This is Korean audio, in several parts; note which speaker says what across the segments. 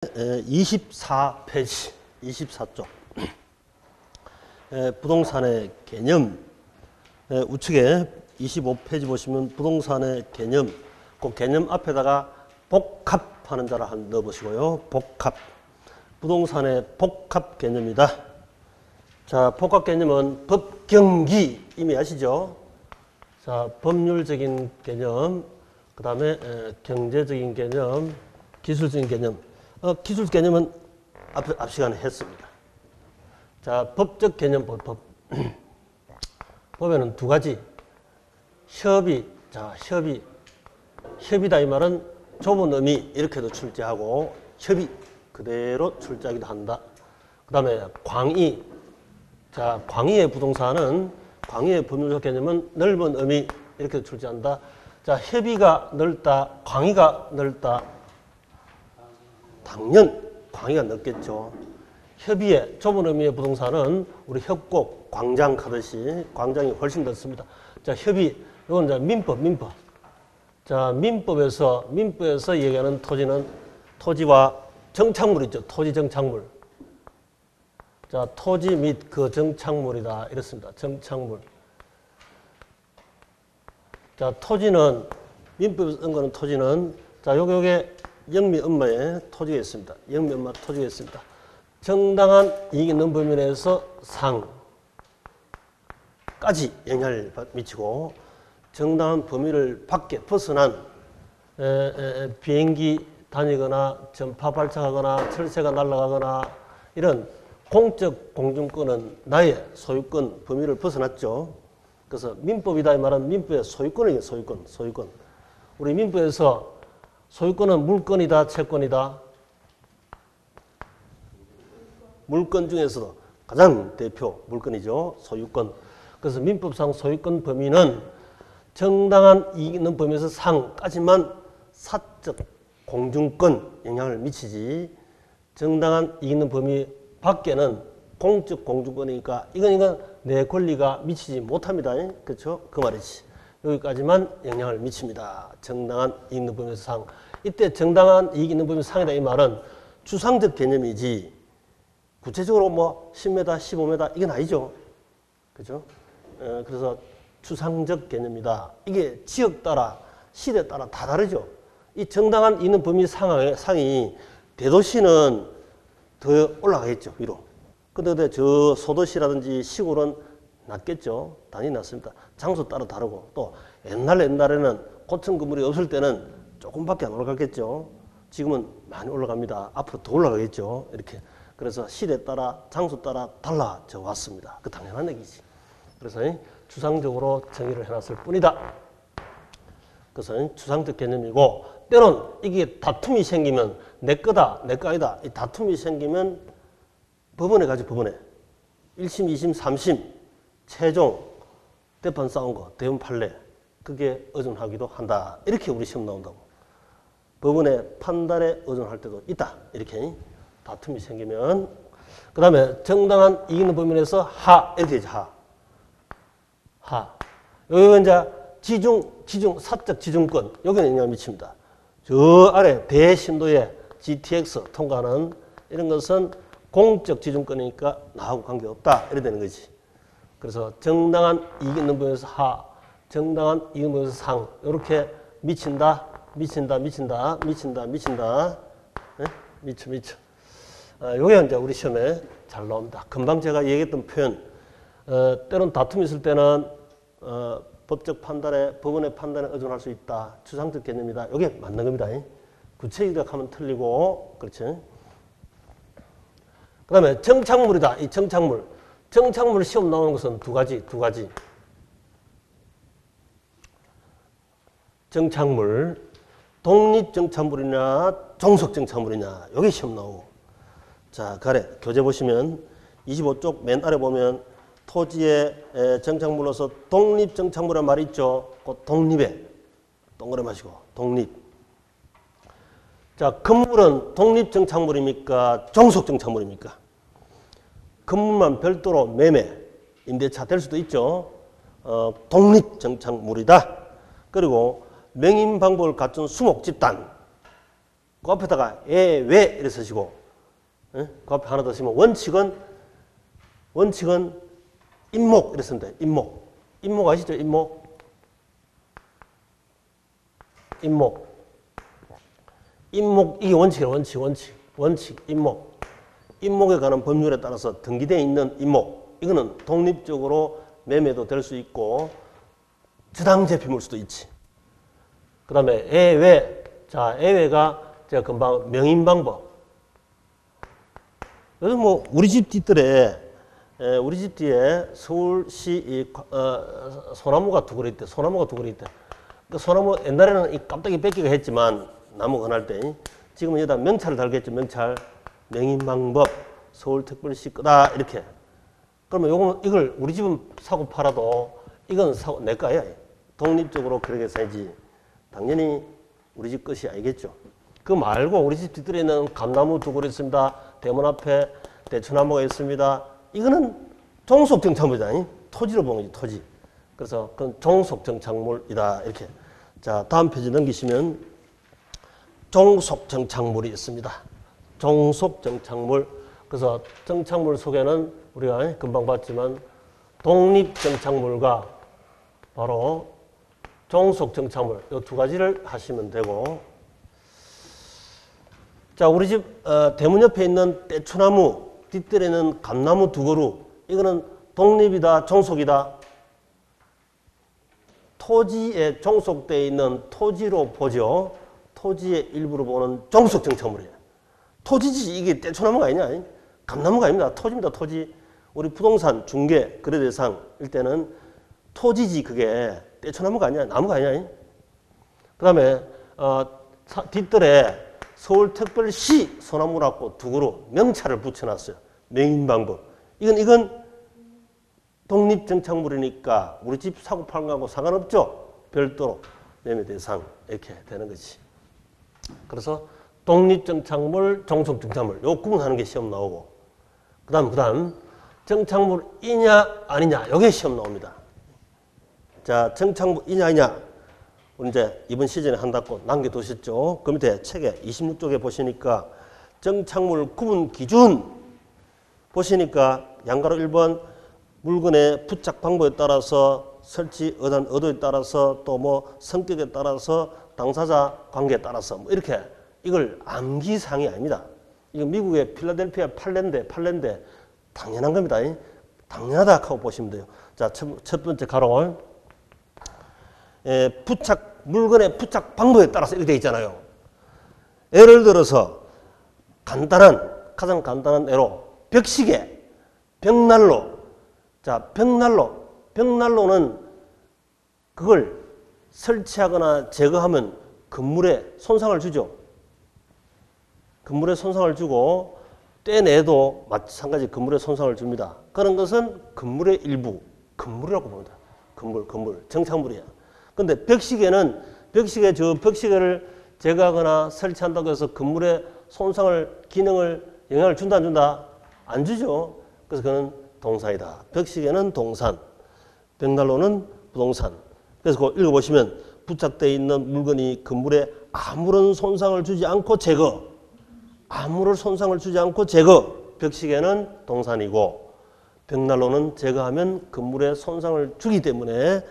Speaker 1: 24페이지, 24쪽. 부동산의 개념. 우측에 25페이지 보시면 부동산의 개념. 그 개념 앞에다가 복합하는 자를 한 넣어보시고요. 복합. 부동산의 복합 개념이다. 자, 복합 개념은 법경기 이미 아시죠? 자, 법률적인 개념, 그 다음에 경제적인 개념, 기술적인 개념. 기술 개념은 앞 시간에 했습니다. 자, 법적 개념, 법. 법에는 두 가지. 협의, 자, 협의다 이 말은 좁은 의미 이렇게도 출제하고 협의 그대로 출제하기도 한다. 그 다음에 광의. 자, 광의의 부동산은 광의의 법률적 개념은 넓은 의미 이렇게 출제한다. 자, 협의가 넓다, 광의가 넓다. 당연 광의가 넓겠죠. 협의의 좁은 의미의 부동산은 우리 협곡, 광장 가듯이 광장이 훨씬 넓습니다. 자, 협의, 이건 이제 민법. 자, 민법에서 얘기하는 토지는 토지와 정착물이죠. 토지 정착물. 자, 토지 및 그 정착물이다. 이렇습니다. 정착물. 자, 토지는, 민법에서 쓴 거는 토지는, 자, 요게 영미 엄마의 토지가 있습니다. 영미 엄마 토지가 있습니다. 정당한 이익 있는 범위 내에서 상까지 영향을 미치고, 정당한 범위를 밖에 벗어난 비행기 다니거나 전파 발사하거나 철새가 날아가거나 이런 공적 공중권은 나의 소유권 범위를 벗어났죠. 그래서 민법이다 이 말은 민법의 소유권이에요. 소유권. 우리 민법에서 소유권은 물권이다, 채권이다. 물권 중에서도 가장 대표 물권이죠. 소유권. 그래서 민법상 소유권 범위는 정당한 이익 있는 범위에서 상까지만 사적 공중권 영향을 미치지, 정당한 이익 있는 범위 밖에는 공적 공중권이니까 이건 내 권리가 미치지 못합니다. 그렇죠? 그 말이지. 여기까지만 영향을 미칩니다. 정당한 이익 있는 범위에서 상. 이때 정당한 이익 있는 범위에서 상이다 이 말은 추상적 개념이지 구체적으로 뭐 10m, 15m 이건 아니죠. 그죠? 그래서 추상적 개념이다. 이게 지역 따라 시대 따라 다 다르죠. 이 정당한 있는 범위 상이 대도시는 더 올라가겠죠. 위로. 근데 저 소도시라든지 시골은 낮겠죠. 당연히 낮습니다. 장소 따라 다르고 또 옛날에는 고층 건물이 없을 때는 조금밖에 안 올라갔겠죠. 지금은 많이 올라갑니다. 앞으로 더 올라가겠죠. 이렇게. 그래서 시대 따라 장소 따라 달라져 왔습니다. 그 당연한 얘기지. 그래서 추상적으로 정의를 해놨을 뿐이다. 그래서 추상적 개념이고, 때론 이게 다툼이 생기면 내 거다, 내 거 아니다. 이 다툼이 생기면 법원에 가지, 법원에. 1심, 2심, 3심, 최종, 대판 싸운 거, 대원 판례. 그게 의존하기도 한다. 이렇게 우리 시험 나온다고. 법원의 판단에 의존할 때도 있다. 이렇게 다툼이 생기면. 그 다음에 정당한 이익 있는 범위 내에서 이렇게 되죠. 여기가 이제 지중, 사적 지중권, 여기는 영향을 미칩니다. 저 아래 대신도에 GTX 통과하는 이런 것은 공적 지중권이니까 나하고 관계없다. 이래 되는 거지. 그래서 정당한 이익 있는 범위에서 정당한 이익 있는 범위에서 상, 이렇게 미친다. 미쳐. 요게 이제 우리 시험에 잘 나옵니다. 금방 제가 얘기했던 표현, 때론 다툼이 있을 때는 법적 판단에, 법원의 판단에 의존할 수 있다. 추상적 개념이다. 이게 맞는 겁니다. 구체적이다 하면 틀리고, 그렇지. 그 다음에 정착물이다. 이 정착물. 정착물 시험 나오는 것은 두 가지. 정착물. 독립정착물이냐, 종속정착물이냐. 이게 시험 나오고. 자, 가래. 교재 보시면 25쪽 맨 아래 보면 토지의 정착물로서 독립정착물이라는 말이 있죠. 그 독립에 동그라미 마시고 독립. 자, 건물은 독립정착물입니까? 종속정착물입니까? 건물만 별도로 매매, 임대차 될 수도 있죠. 독립정착물이다. 그리고 명인 방법을 갖춘 수목집단. 그 앞에다가 왜 이렇게 쓰시고, 예? 그 앞에 하나 더 쓰면 원칙은 임목 이렇게 쓰면 돼. 임목 아시죠? 임목 이게 원칙이에요. 원칙 임목에 관한 법률에 따라서 등기되어 있는 임목, 이거는 독립적으로 매매도 될 수 있고 주당 제품일 수도 있지. 그 다음에 애외. 자, 애외가 제가 금방 명인 방법. 요즘 뭐 우리 집 뒤에 서울시 소나무가 두 그루 있대. 그 소나무 옛날에는 이 깜빡이 뺏기가 했지만 나무 건할 때 지금은 여기다 명찰을 달겠죠. 명인 방법 서울특별시 거다 이렇게. 그러면 이걸 우리 집은 사고 팔아도 이건 내 거야. 독립적으로 그렇게 사야지. 당연히 우리 집 것이 아니겠죠. 그거 말고 우리 집 뒤뜰에 있는 감나무 두 그루 있습니다. 대문 앞에 대추나무가 있습니다. 이거는 종속정착물이다. 토지로 보는 거지, 토지. 그래서 그건 종속정착물이다. 이렇게. 자, 다음 페이지 넘기시면 종속정착물이 있습니다. 종속정착물. 그래서 정착물 속에는 우리가 금방 봤지만 독립정착물과 바로 종속정착물 이 두 가지를 하시면 되고, 자, 우리 집 대문 옆에 있는 대추나무 뒷뜰에는 감나무 두 그루, 이거는 독립이다, 종속이다. 토지에 종속되어 있는 토지로 보죠. 토지의 일부로 보는 종속정착물이에요. 토지지 이게 대추나무가 아니냐. 감나무가 아닙니다. 토지입니다. 토지. 우리 부동산 중개 거래 대상일 때는 토지지 그게 대추나무가 아니야. 나무가 아니야. 그 다음에 뒷뜰에 서울특별시 소나무라고 두 그루 명찰을 붙여놨어요. 명인방법. 이건 독립정착물이니까 우리 집 사고 파는 거하고 상관없죠. 별도로 매매 대상 이렇게 되는 거지. 그래서 독립정착물, 종속정착물 요 구분하는 게 시험 나오고, 그다음 정착물이냐 아니냐 요게 시험 나옵니다. 자, 정착물이냐 아니냐 우리 이제 이번 시즌에 한다고 남겨두셨죠. 그 밑에 책에 26쪽에 보시니까 정착물 구분 기준 보시니까 양가로 1번 물건의 부착 방법에 따라서 설치 의도에 따라서 또 뭐 성격에 따라서 당사자 관계에 따라서 뭐 이렇게 이걸 암기사항이 아닙니다. 이거 미국의 필라델피아 팔랜데 당연한 겁니다. 당연하다 하고 보시면 돼요. 자, 첫 번째 가로 물건의 부착 방법에 따라서 이렇게 되어 있잖아요. 예를 들어서 가장 간단한 예로 벽시계, 벽난로. 자, 벽난로는 그걸 설치하거나 제거하면 건물에 손상을 주죠. 건물에 손상을 주고 떼내도 마찬가지 건물에 손상을 줍니다. 그런 것은 건물의 일부, 건물이라고 봅니다. 건물, 정착물이야. 근데 벽시계를 제거하거나 설치한다고 해서 건물에 손상을, 기능을, 영향을 준다 안 준다? 안 주죠. 그래서 그건 동산이다. 벽시계는 동산, 벽난로는 부동산. 그래서 그거 읽어보시면 부착되어 있는 물건이 건물에 아무런 손상을 주지 않고 제거. 벽시계는 동산이고 벽난로는 제거하면 건물에 손상을 주기 때문에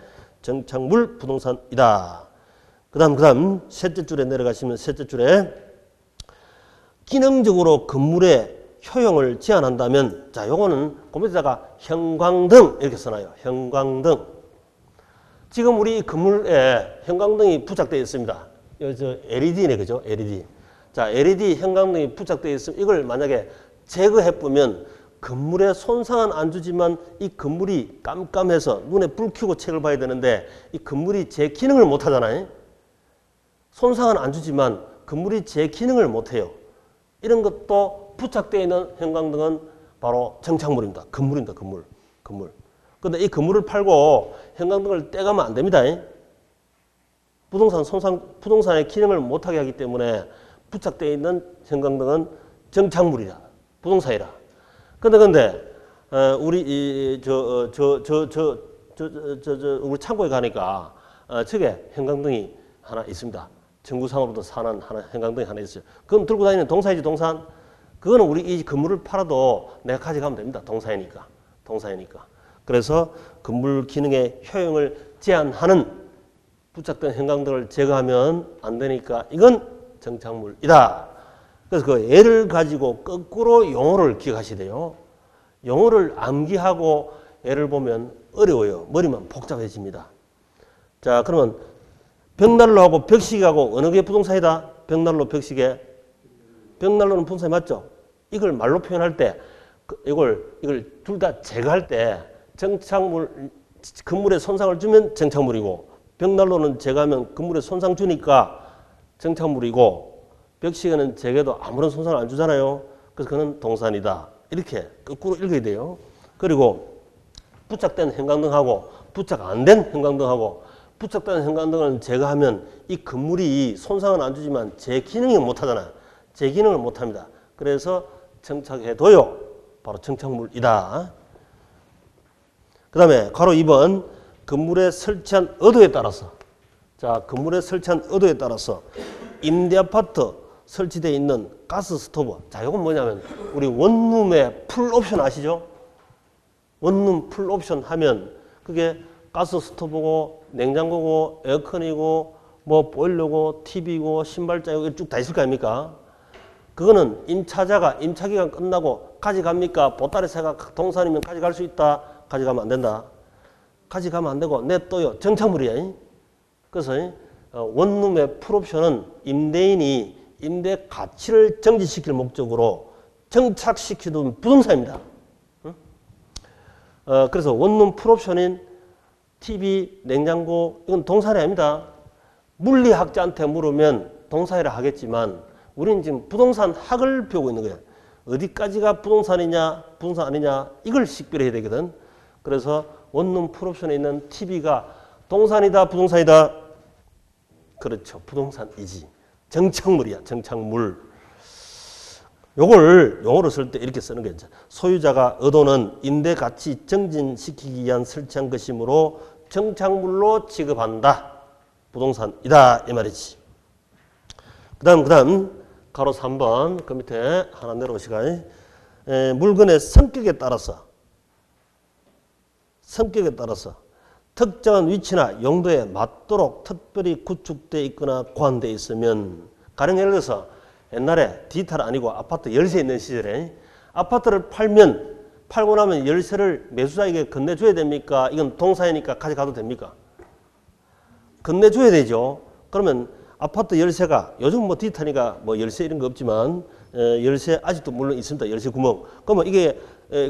Speaker 1: 정착물 부동산이다. 그다음 셋째 줄에 내려가시면 셋째 줄에 기능적으로 건물의 효용을 제한한다면, 자, 요거는 거기다가 형광등 이렇게 써놔요. 형광등. 지금 우리 건물에 형광등이 부착되어 있습니다. 저 LED네, 그죠? LED. 자, LED 형광등이 부착되어 있으면 이걸 만약에 제거해보면 건물에 손상은 안 주지만 이 건물이 깜깜해서 눈에 불 켜고 책을 봐야 되는데 이 건물이 제 기능을 못 하잖아요. 손상은 안 주지만 건물이 제 기능을 못 해요. 이런 것도 부착되어 있는 형광등은 바로 정착물입니다. 건물입니다. 건물. 그런데 이 건물을 팔고 형광등을 떼가면 안 됩니다. 부동산의 기능을 못하게 하기 때문에 부착되어 있는 형광등은 정착물이다. 부동산이다. 근데 우리 우리 창고에 가니까 저게 형광등이 하나 있습니다. 정구상으로도 산한 하나, 형광등이 하나 있어요. 그건 들고 다니는 동사이지, 동산. 그거는 우리 이 건물을 팔아도 내가 가져가면 됩니다. 동사이니까. 동사이니까. 그래서 건물 기능의 효용을 제한하는 부착된 형광등을 제거하면 안 되니까 이건 정착물이다. 그래서 그 예를 가지고 거꾸로 용어를 기억하셔야 돼요. 용어를 암기하고 예를 보면 어려워요. 머리만 복잡해집니다. 자, 그러면 벽난로하고 벽시계하고 어느 게 부동산이다? 벽난로, 벽시계. 벽난로는 부동산이 맞죠? 이걸 말로 표현할 때, 이걸 둘 다 제거할 때 정착물, 건물에 손상을 주면 정착물이고, 벽난로는 제거하면 건물에 손상 주니까 정착물이고, 벽시계는 제거해도 아무런 손상을 안 주잖아요. 그래서 그는 동산이다. 이렇게 거꾸로 읽어야 돼요. 그리고 부착된 형광등하고 부착 안 된 형광등하고 부착된 형광등을 제거하면 이 건물이 손상은 안 주지만 제 기능을 못 하잖아. 제 기능을 못 합니다. 그래서 정착해둬요. 바로 정착물이다. 그 다음에 가로 2번 건물에 설치한 의도에 따라서, 자, 건물에 설치한 의도에 따라서 임대아파트 설치되어 있는 가스 스토브. 자, 이건 뭐냐면 우리 원룸의 풀 옵션 아시죠? 원룸 풀 옵션 하면 그게 가스 스토브고 냉장고고 에어컨이고 뭐 보일러고 TV고 신발장이고 쭉 다 있을 거 아닙니까? 그거는 임차자가 임차기간 끝나고 가져갑니까? 보따리 새가 동산이면 가져갈 수 있다. 가져가면 안 된다. 가져가면 안 되고 냅둬요. 정착물이야. 그래서 원룸의 풀옵션은 임대인이 임대 가치를 정지시킬 목적으로 정착시키는 부동산입니다. 그래서 원룸 풀옵션인 TV, 냉장고 이건 동산이 아닙니다. 물리학자한테 물으면 동산이라 하겠지만 우리는 지금 부동산 학을 배우고 있는 거예요. 어디까지가 부동산이냐 부동산 아니냐 이걸 식별해야 되거든. 그래서 원룸 풀옵션에 있는 TV가 동산이다 부동산이다? 그렇죠. 부동산이지. 정착물이야. 정착물. 요걸 용어로 쓸 때 이렇게 쓰는 거죠. 소유자가 의도는 임대 가치 정진시키기 위한 설치한 것이므로 정착물로 취급한다. 부동산이다. 이 말이지. 그 다음 가로 3번 그 밑에 하나 내려오시가 물건의 성격에 따라서 특정한 위치나 용도에 맞도록 특별히 구축되어 있거나 고안되어 있으면, 가령 예를 들어서 옛날에 디지털 아니고 아파트 열쇠 있는 시절에 아파트를 팔고 나면 열쇠를 매수자에게 건네줘야 됩니까? 이건 동사이니까 가져가도 됩니까? 건네줘야 되죠. 그러면 아파트 열쇠가 요즘 뭐 디지털이니까 뭐 열쇠 이런 거 없지만 열쇠 아직도 물론 있습니다. 열쇠 구멍. 그러면 이게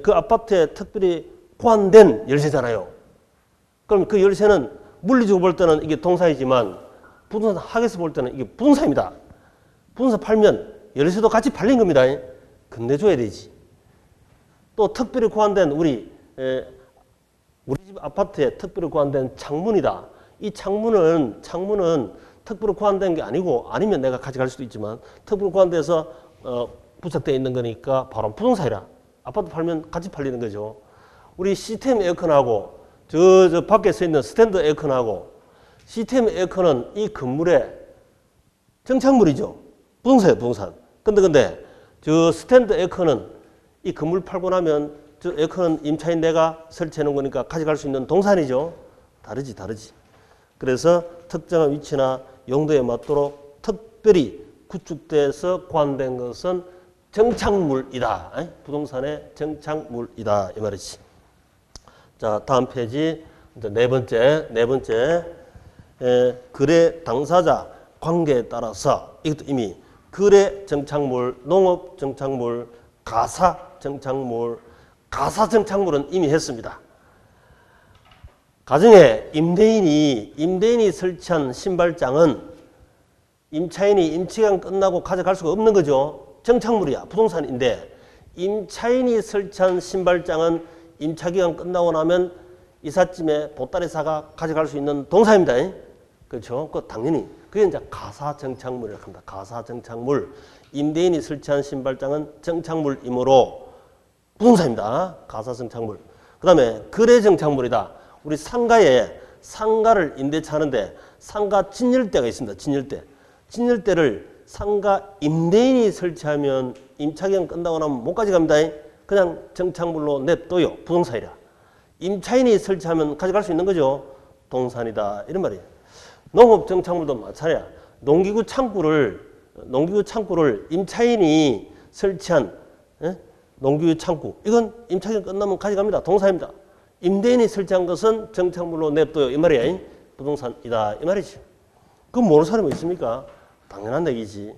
Speaker 1: 그 아파트에 특별히 고안된 열쇠잖아요. 그럼 그 열쇠는 물리적으로 볼 때는 이게 동사이지만 부동산 학에서 볼 때는 이게 부동산입니다. 부동산 팔면 열쇠도 같이 팔린 겁니다. 건네줘야 되지. 또 특별히 고안된 우리 집 아파트에 특별히 고안된 창문이다. 이 창문은 특별히 고안된 게 아니고 아니면 내가 가져갈 수도 있지만 특별히 고안돼서 부착되어 있는 거니까 바로 부동산이라. 아파트 팔면 같이 팔리는 거죠. 우리 시스템 에어컨하고 저 밖에 서 있는 스탠드 에어컨하고 시스템 에어컨은 이 건물의 정착물이죠. 부동산이에요, 부동산. 근데 저 스탠드 에어컨은 이 건물 팔고 나면 저 에어컨은 임차인 내가 설치해 놓은 거니까 가져갈 수 있는 동산이죠. 다르지. 그래서 특정한 위치나 용도에 맞도록 특별히 구축돼서 고안된 것은 정착물이다. 부동산의 정착물이다. 이 말이지. 자, 다음 페이지 네 번째 거래 당사자 관계에 따라서 이것도 이미 거래 정착물, 농업 정착물, 가사 정착물은 이미 했습니다. 가정에 임대인이 설치한 신발장은 임차인이 임차기간 끝나고 가져갈 수가 없는 거죠. 정착물이야. 부동산인데 임차인이 설치한 신발장은 임차기간 끝나고 나면 이삿짐에 보따리사가 가져갈 수 있는 동산입니다. 그렇죠? 그 당연히 그게 이제 가사정착물이라고 합니다. 가사정착물. 임대인이 설치한 신발장은 정착물이므로 부동산입니다. 가사정착물. 그 다음에 거래정착물이다. 우리 상가를 임대차 하는데 상가 진열대가 있습니다. 진열대. 진열대를 상가 임대인이 설치하면 임차기간 끝나고 나면 못 가져갑니다. 그냥 정착물로 냅둬요. 부동산이라. 임차인이 설치하면 가져갈 수 있는 거죠. 동산이다. 이런 말이에요. 농업 정착물도 마찬가지야. 농기구 창구를 임차인이 설치한 농기구 창구. 이건 임차기간 끝나면 가져갑니다. 동산입니다. 임대인이 설치한 것은 정착물로 냅둬요. 이 말이야. 부동산이다. 이 말이지. 그건 모르는 사람이 있습니까? 당연한 얘기지.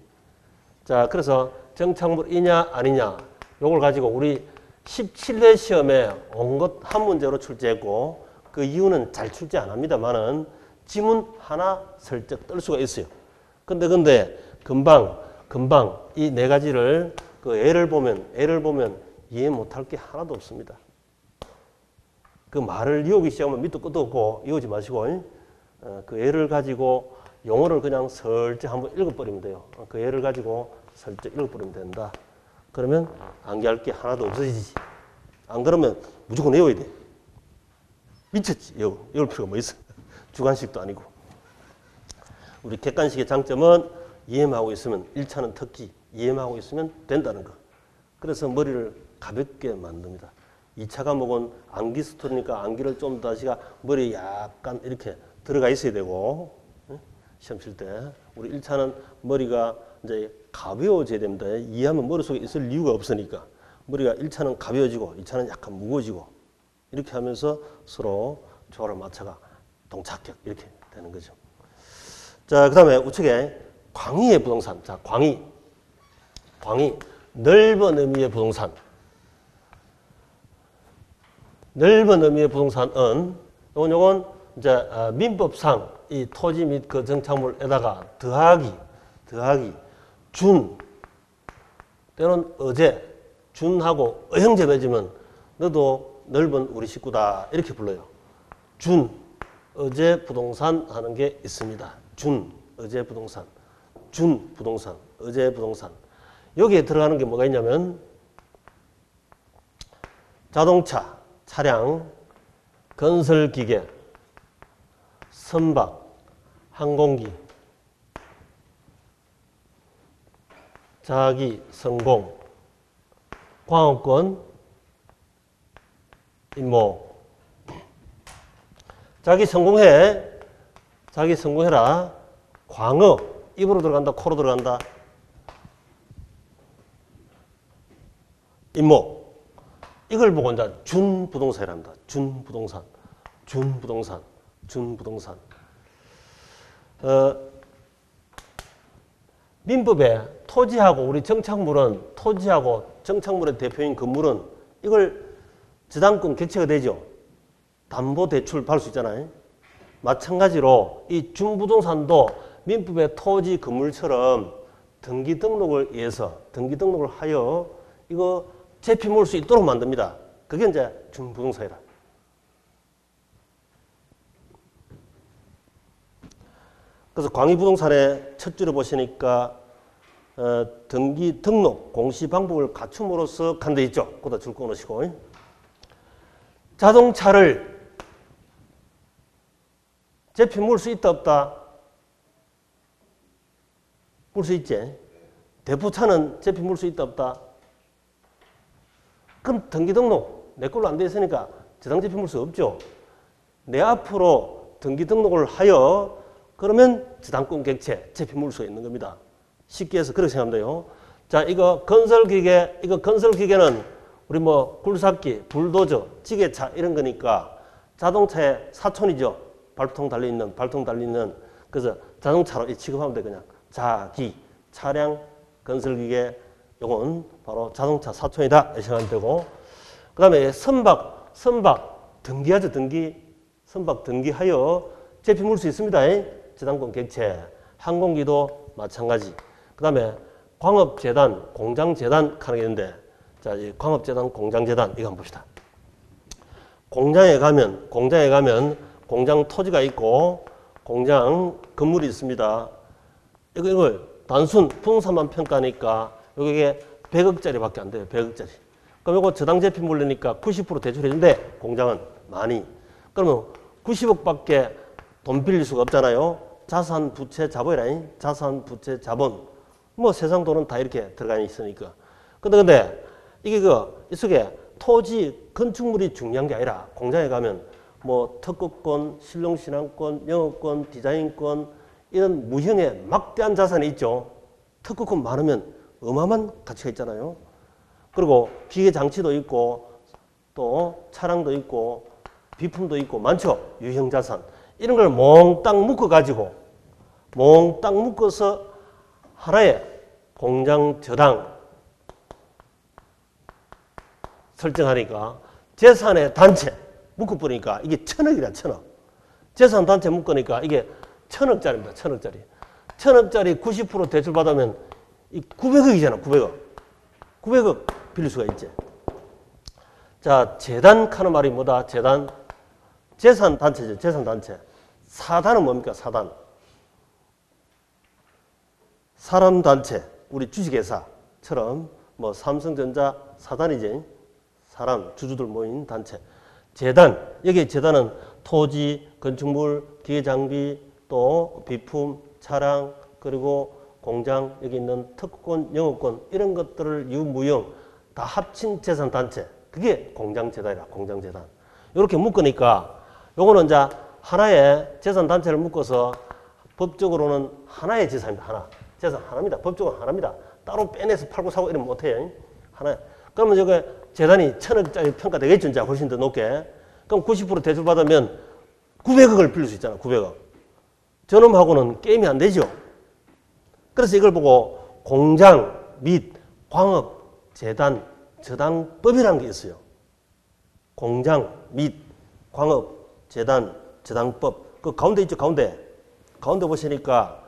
Speaker 1: 자, 그래서 정착물이냐 아니냐 요걸 가지고 우리 17회 시험에 온것 한 문제로 출제했고 그 이유는 잘 출제 안 합니다만은 지문 하나 슬쩍 뜰 수가 있어요. 근데 금방 이 네 가지를 그 예를 보면 이해 못할 게 하나도 없습니다. 그 말을 이어오기 시작하면 밑도 끝도 없고 이어오지 마시고 그 예를 가지고 용어를 그냥 슬쩍 한번 읽어버리면 돼요. 그 예를 가지고 슬쩍 읽어버리면 된다. 그러면 암기할 게 하나도 없어지지. 안 그러면 무조건 외워야 돼. 미쳤지. 외울 필요가 뭐 있어. 주관식도 아니고. 우리 객관식의 장점은 이해만 하고 있으면 1차는 특기. 이해만 하고 있으면 된다는 거. 그래서 머리를 가볍게 만듭니다. 2차 과목은 암기 스토리니까 암기를 좀 더 하시가 머리에 약간 이렇게 들어가 있어야 되고 시험 칠 때 우리 1차는 머리가 이제 가벼워져야 됩니다. 이해하면 머릿속에 있을 이유가 없으니까 머리가 1차는 가벼워지고 2차는 약간 무거워지고 이렇게 하면서 서로 조화를 맞춰가 동착격 이렇게 되는 거죠. 자, 그 다음에 우측에 광의의 부동산. 자, 광의 넓은 의미의 부동산. 넓은 의미의 부동산은 요건 이제 민법상 이 토지 및 그 정착물에다가 더하기 때로는 어제 준하고 어형제 맺으면 너도 넓은 우리 식구다 이렇게 불러요. 어제 부동산 하는 게 있습니다. 어제 부동산, 부동산, 어제 부동산. 여기에 들어가는 게 뭐가 있냐면 자동차, 차량, 건설기계, 선박, 항공기, 자기 성공, 광업권, 임모. 자기 성공해라. 광업, 입으로 들어간다, 코로 들어간다. 임모. 이걸 보고 이제 준부동산이랍니다. 준부동산. 민법에 토지하고 우리 정착물은 토지하고 정착물의 대표인 건물은 이걸 저당권 객체가 되죠. 담보대출 받을 수 있잖아요. 마찬가지로 이 준부동산도 민법의 토지 건물처럼 등기 등록을 하여 이거 제피 모을 수 있도록 만듭니다. 그게 이제 준부동산이라. 그래서 광의부동산의 첫 줄을 보시니까 등기 등록 공시 방법을 갖춤으로써 간 데 있죠. 거기다 줄 끊으시고 자동차를 제피 물 수 있다 없다? 물 수 있지. 대포차는 제피 물 수 있다 없다? 그럼 등기 등록 내 걸로 안 돼 있으니까 저당 제피 물 수 없죠. 내 앞으로 등기 등록을 하여 그러면 저당권 객체 제피 물 수 있는 겁니다. 쉽게 해서 그렇게 생각하면 돼요. 자, 이거 건설기계는 우리 뭐 굴삭기, 불도저, 지게차 이런 거니까 자동차의 사촌이죠. 발통 달려있는. 그래서 자동차로 취급하면 돼, 그냥. 자기, 차량, 건설기계, 요건 바로 자동차 사촌이다. 이렇게 생각하면 되고. 그 다음에 선박, 등기하죠, 선박 등기하여 제피 물 수 있습니다. 저당권 객체. 항공기도 마찬가지. 그 다음에 광업재단, 공장재단 하는 게 있는데, 자, 이 광업재단, 공장재단, 이거 한번 봅시다. 공장에 가면 공장 토지가 있고, 공장 건물이 있습니다. 이걸 단순 부동산만 평가하니까, 이게 100억짜리 밖에 안 돼요, 100억짜리. 그럼 이거 저당 제피 물리니까 90% 대출해준대, 공장은 많이. 그러면 90억 밖에 돈 빌릴 수가 없잖아요. 자산, 부채, 자본이라. 자산, 부채, 자본. 뭐 세상 돈은 다 이렇게 들어가 있으니까. 근데 이게 이 속에 토지, 건축물이 중요한 게 아니라 공장에 가면 뭐 특허권, 실용신앙권, 영업권, 디자인권 이런 무형의 막대한 자산이 있죠. 특허권 많으면 어마어마한 가치가 있잖아요. 그리고 기계 장치도 있고 또 차량도 있고 비품도 있고 많죠. 유형 자산. 이런 걸 몽땅 묶어가지고 몽땅 묶어서 하나의 공장 저당 설정하니까 재산의 단체 묶어버리니까 이게 1000억이라 1000억. 재산 단체 묶으니까 이게 1000억짜리입니다. 1000억짜리. 1000억짜리 90% 대출 받으면 이 900억이잖아. 900억. 900억 빌릴 수가 있지. 자, 재단 하는 말이 뭐다? 재단. 재산 단체죠. 재산 단체. 사단은 뭡니까? 사단. 사람 단체. 우리 주식회사처럼 뭐 삼성전자 사단이지. 사람, 주주들 모인 단체. 재단. 여기 재단은 토지, 건축물, 기계장비, 또 비품, 차량, 그리고 공장, 여기 있는 특권, 영업권 이런 것들을 유무형 다 합친 재산단체. 그게 공장재단이라. 공장재단. 이렇게 묶으니까 요거는 이제 하나의 재산단체를 묶어서 법적으로는 하나의 재산입니다. 하나. 재산 하나입니다. 법적으로 하나입니다. 따로 빼내서 팔고 사고 이러면 못해요. 하나. 그러면 저게 재단이 1000억짜리 평가되겠죠. 이제 훨씬 더 높게. 그럼 90% 대출 받으면 900억을 빌릴 수 있잖아. 900억. 저놈하고는 게임이 안 되죠. 그래서 이걸 보고 공장 및 광업 재단 저당법이라는 게 있어요. 공장 및 광업 재단 저당법. 그 가운데 있죠. 가운데 보시니까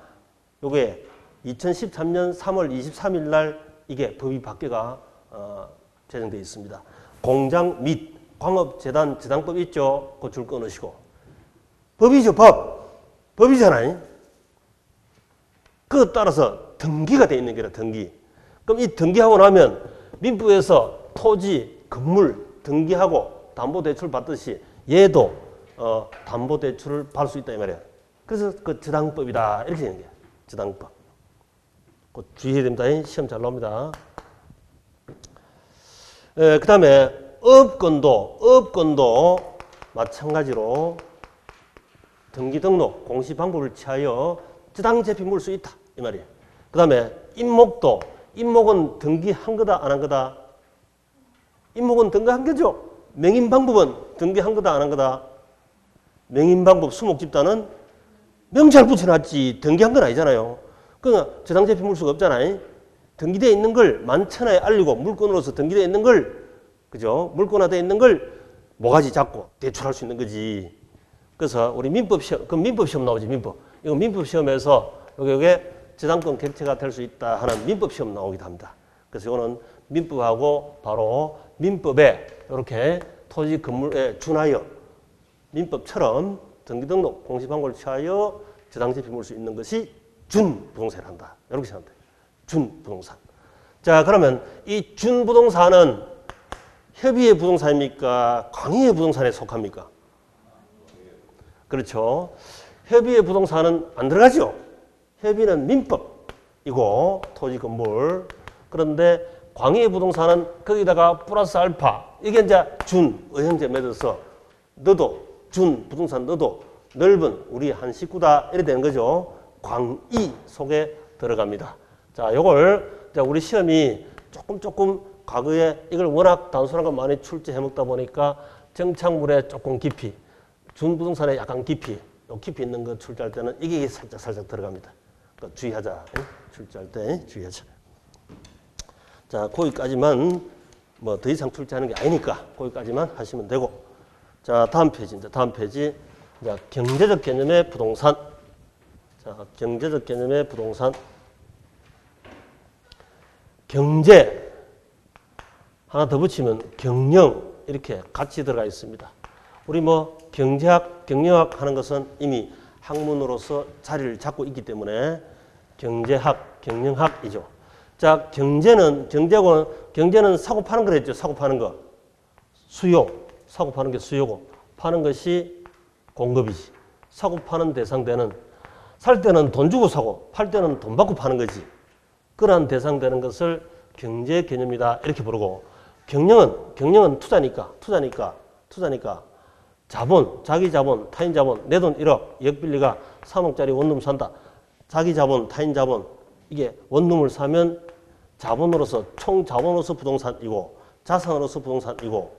Speaker 1: 요게 2013년 3월 23일 날 이게 법이 바뀌가 제정되어 있습니다. 공장 및 광업 재단 저당법 있죠. 그 줄 끊으시고. 법이죠. 법이잖아요. 그에 따라서 등기가 되어 있는 게라 등기. 그럼 이 등기하고 나면 민법에서 토지, 건물 등기하고 담보대출 받듯이 얘도 담보대출을 받을 수 있다 이 말이야. 그래서 그 저당법이다 이렇게 되는 거야. 저당법. 그 주의해야 됩니다. 시험 잘 나옵니다. 그 다음에 업건도 마찬가지로 등기 등록 공시 방법을 취하여 저당제표 물 수 있다 이 말이에요. 그 다음에 임목은 등기한 거다 안 한 거다? 임목은 등기한 거죠. 명인 방법은 등기한 거다 안 한 거다? 명인 방법 수목집단은 명찰 붙여놨지 등기한 건 아니잖아요. 그러니까 저당제표 물 수가 없잖아요. 등기되어 있는 걸 만천하에 알리고 물건으로서 등기되어 있는 걸 그죠? 물건화되어 있는 걸 모가지 잡고 대출할 수 있는 거지. 그래서 우리 민법 시험 나오지 민법. 이거 민법 시험에서 요게 저당권 객체가 될 수 있다 하는 민법 시험 나오기도 합니다. 그래서 이거는 민법하고 바로 민법에 이렇게 토지 건물에 준하여 민법처럼 등기 등록 공시 방법을 취하여 저당제표 물 수 있는 것이 준부동산을 한다. 이렇게 생각합니다. 준부동산. 자, 그러면 이 준부동산은 협의의 부동산입니까? 광의의 부동산에 속합니까? 그렇죠. 협의의 부동산은 안 들어가죠. 협의는 민법이고 토지 건물. 그런데 광의의 부동산은 거기다가 플러스 알파. 이게 이제 준 의형제 맺어서 너도 준 부동산 너도 넓은 우리 한 식구다 이렇게 되는 거죠. 광의 속에 들어갑니다. 자, 요걸 우리 시험이 조금 과거에 이걸 워낙 단순한 거 많이 출제해 먹다 보니까 정착물에 조금 깊이, 준부동산에 약간 깊이, 요 깊이 있는 거 출제할 때는 이게 살짝 들어갑니다. 그러니까 주의하자. 출제할 때 주의하자. 자, 거기까지만 뭐 더 이상 출제하는 게 아니니까 거기까지만 하시면 되고. 자, 다음 페이지입니다. 다음 페이지. 자, 경제적 개념의 부동산. 자, 경제적 개념의 부동산. 경제 하나 더 붙이면 경영 이렇게 같이 들어가 있습니다. 우리 뭐 경제학, 경영학 하는 것은 이미 학문으로서 자리를 잡고 있기 때문에 경제학, 경영학이죠. 자, 경제는 사고 파는 거랬죠. 사고 파는 거. 수요. 사고 파는 게 수요고 파는 것이 공급이지. 사고 파는 대상되는 살 때는 돈 주고 사고 팔 때는 돈 받고 파는 거지. 그러한 대상되는 것을 경제 개념이다 이렇게 부르고, 경영은 투자니까 자본, 자기 자본, 타인 자본, 내 돈 1억, 2억 빌리가 3억짜리 원룸 산다. 자기 자본, 타인 자본, 이게 원룸을 사면 자본으로서, 총 자본으로서 부동산이고, 자산으로서 부동산이고,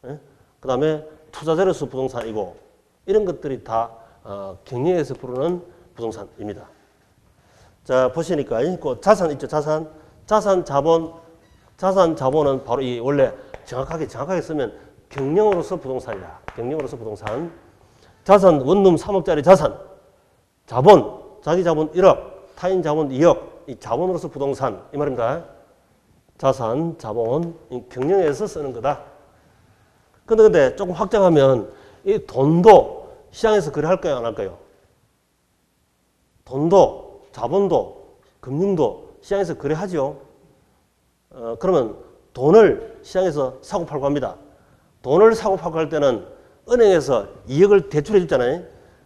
Speaker 1: 그 다음에 투자재로서 부동산이고, 이런 것들이 다 경영에서 부르는 부동산입니다. 자, 보시니까 그 자산 있죠, 자산. 자산 자본은 바로 이 원래 정확하게 쓰면 경영으로서 부동산이다. 경영으로서 부동산. 자산, 원룸 3억짜리 자산. 자본, 자기 자본 1억, 타인 자본 2억. 이 자본으로서 부동산. 이 말입니다. 자산, 자본, 경영에서 쓰는 거다. 근데 조금 확장하면 이 돈도 시장에서 거래할까요, 안 할까요? 돈도, 자본도, 금융도 시장에서 거래하죠. 그러면 돈을 시장에서 사고 팔고 합니다. 돈을 사고 팔고 할 때는 은행에서 2억을 대출해 줬잖아요.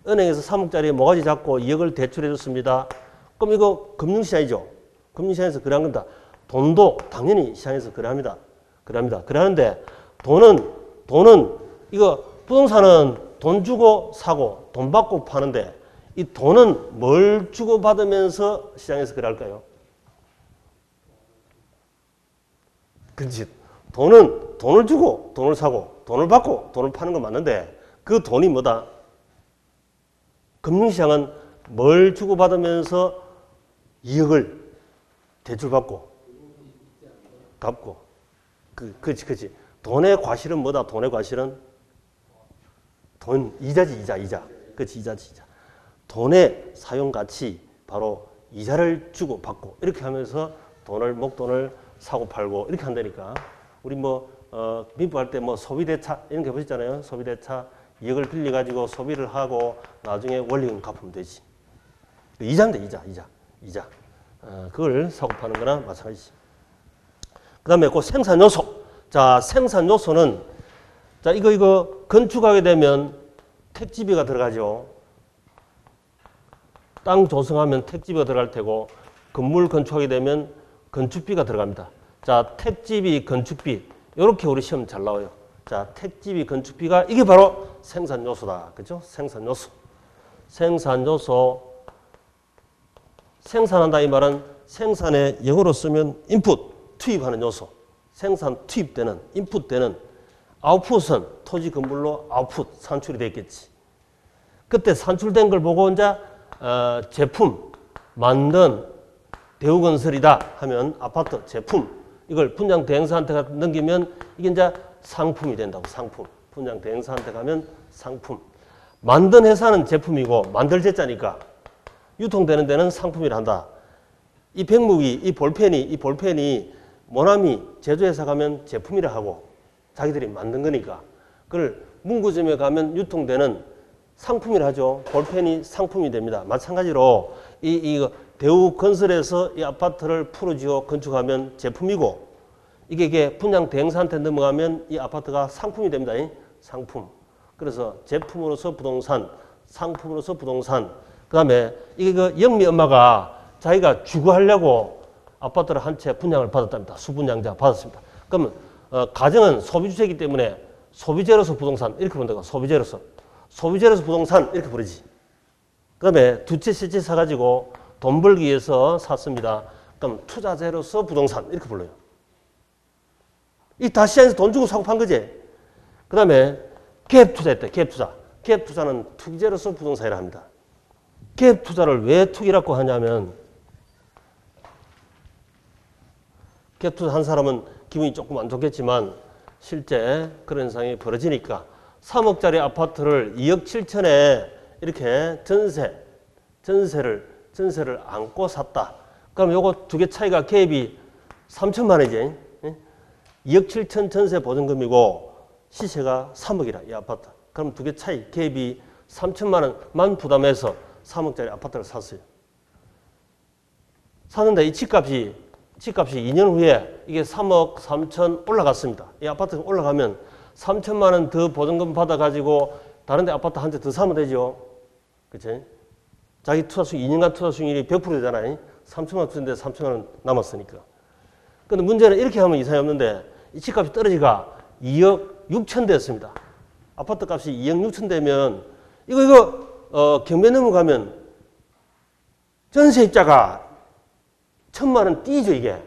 Speaker 1: 은행에서 3억짜리 모가지 잡고 2억을 대출해 줬습니다. 그럼 이거 금융시장이죠. 금융시장에서 거래한 겁니다. 돈도 당연히 시장에서 거래합니다. 거래하는데 돈은 이거 부동산은 돈 주고 사고 돈 받고 파는데, 이 돈은 뭘 주고 받으면서 시장에서 거래할까요? 그렇지. 돈을 주고 돈을 사고 돈을 받고 돈을 파는 건 맞는데, 그 돈이 뭐다? 금융시장은 뭘 주고 받으면서 2억을 대출받고 갚고. 그렇지. 돈의 과실은 뭐다? 돈의 과실은 돈, 이자지, 이자. 그렇지, 이자지, 이자. 돈의 사용 가치, 바로 이자를 주고 받고, 이렇게 하면서 목돈을 사고 팔고, 이렇게 한다니까. 우리 민부할 때 소비대차, 이런 게 보셨잖아요. 소비대차 2억을 빌려가지고 소비를 하고, 나중에 원리금 갚으면 되지. 이자인데, 이자. 그걸 사고 파는 거나 마찬가지지. 그 다음에 그 생산 요소. 자, 생산 요소는, 자, 이거 건축하게 되면 택지비가 들어가죠. 땅 조성하면 택지비가 들어갈 테고, 건물 건축하게 되면 건축비가 들어갑니다. 자, 택지비, 건축비. 이렇게 우리 시험 잘 나와요. 자, 택지비, 건축비가 이게 바로 생산 요소다. 그죠? 생산 요소. 생산한다 이 말은 생산에 영어로 쓰면 인풋, 투입하는 요소. 생산 투입되는, 인풋되는, 아웃풋은 토지 건물로 아웃풋, 산출이 됐겠지. 그때 산출된 걸 보고 이제 제품, 만든 대우건설이다 하면 아파트 제품, 이걸 분양 대행사한테 넘기면 이게 이제 상품이 된다고. 상품. 분양 대행사한테 가면 상품. 만든 회사는 제품이고 만들 제자니까 유통되는 데는 상품이라 한다. 이 백무기, 이 볼펜이 모나미 제조회사 가면 제품이라 하고 자기들이 만든 거니까, 그걸 문구점에 가면 유통되는 상품이라 하죠. 볼펜이 상품이 됩니다. 마찬가지로 이 대우건설에서 이 아파트를 풀어지고 건축하면 제품이고, 이게 분양 대행사한테 넘어가면 이 아파트가 상품이 됩니다. 상품. 그래서 제품으로서 부동산, 상품으로서 부동산. 그 다음에 이게 영미 엄마가 자기가 주거하려고 아파트를 한 채 분양을 받았답니다. 수분양자 받았습니다. 그러면 가정은 소비주택이기 때문에 소비재로서 부동산 이렇게 본다고. 소비재로서 부동산 이렇게 부르지. 그 다음에 두 채, 세 채 사가지고 돈 벌기 위해서 샀습니다. 그럼 투자재로서 부동산 이렇게 불러요. 이 다 시장에서 돈 주고 사고 판 거지. 그 다음에 갭투자했대. 갭투자는 투기재로서 부동산이라 합니다. 갭투자를 왜 투기라고 하냐면, 갭투자 한 사람은 기분이 조금 안 좋겠지만 실제 그런 현상이 벌어지니까 3억짜리 아파트를 2억 7천에 이렇게 전세를 안고 샀다. 그럼 요거 두 개 차이가 갭이 3천만 원이지. 2억 7천 전세 보증금이고 시세가 3억이라 이 아파트. 그럼 두 개 차이 갭이 3천만 원만 부담해서 3억짜리 아파트를 샀어요. 샀는데 이 집값이 2년 후에 이게 3억 3천 올라갔습니다. 이 아파트가 올라가면 3천만 원 더 보증금 받아가지고 다른 데 아파트 한 채 더 사면 되죠. 그치? 자기 투자 수익 2년간 투자 수익률이 100%잖아요. 3천만 원 투자인데 3천만 원 남았으니까. 근데 문제는 이렇게 하면 이상이 없는데 이 집값이 떨어지가 2억 6천 됐습니다. 아파트 값이 2억 6천 되면 이거 경매 넘어가면 전세입자가 1,000만 원 뛰죠 이게.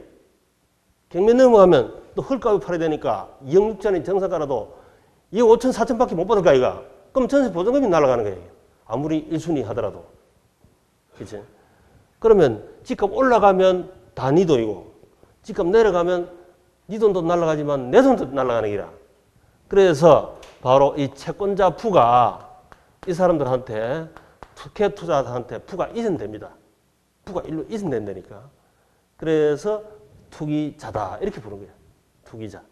Speaker 1: 경매 넘어가면 또 헐값에 팔아야 되니까 2억 6천이 정상가라도 2억 5천 4천밖에 못 받을 거 아이가. 그럼 전세 보증금이 날아가는 거예요. 아무리 1순위 하더라도. 그치? 그러면 집값 올라가면 다 네 돈이고 집값 내려가면 네 돈도 날아가지만 내 돈도 날아가는 기라. 그래서 바로 이 채권자 부가 이 사람들한테 특혜 투자자한테 부가 이전됩니다. 부가 일로 이전된다니까. 그래서 투기자다 이렇게 부르는 거야. 투기자.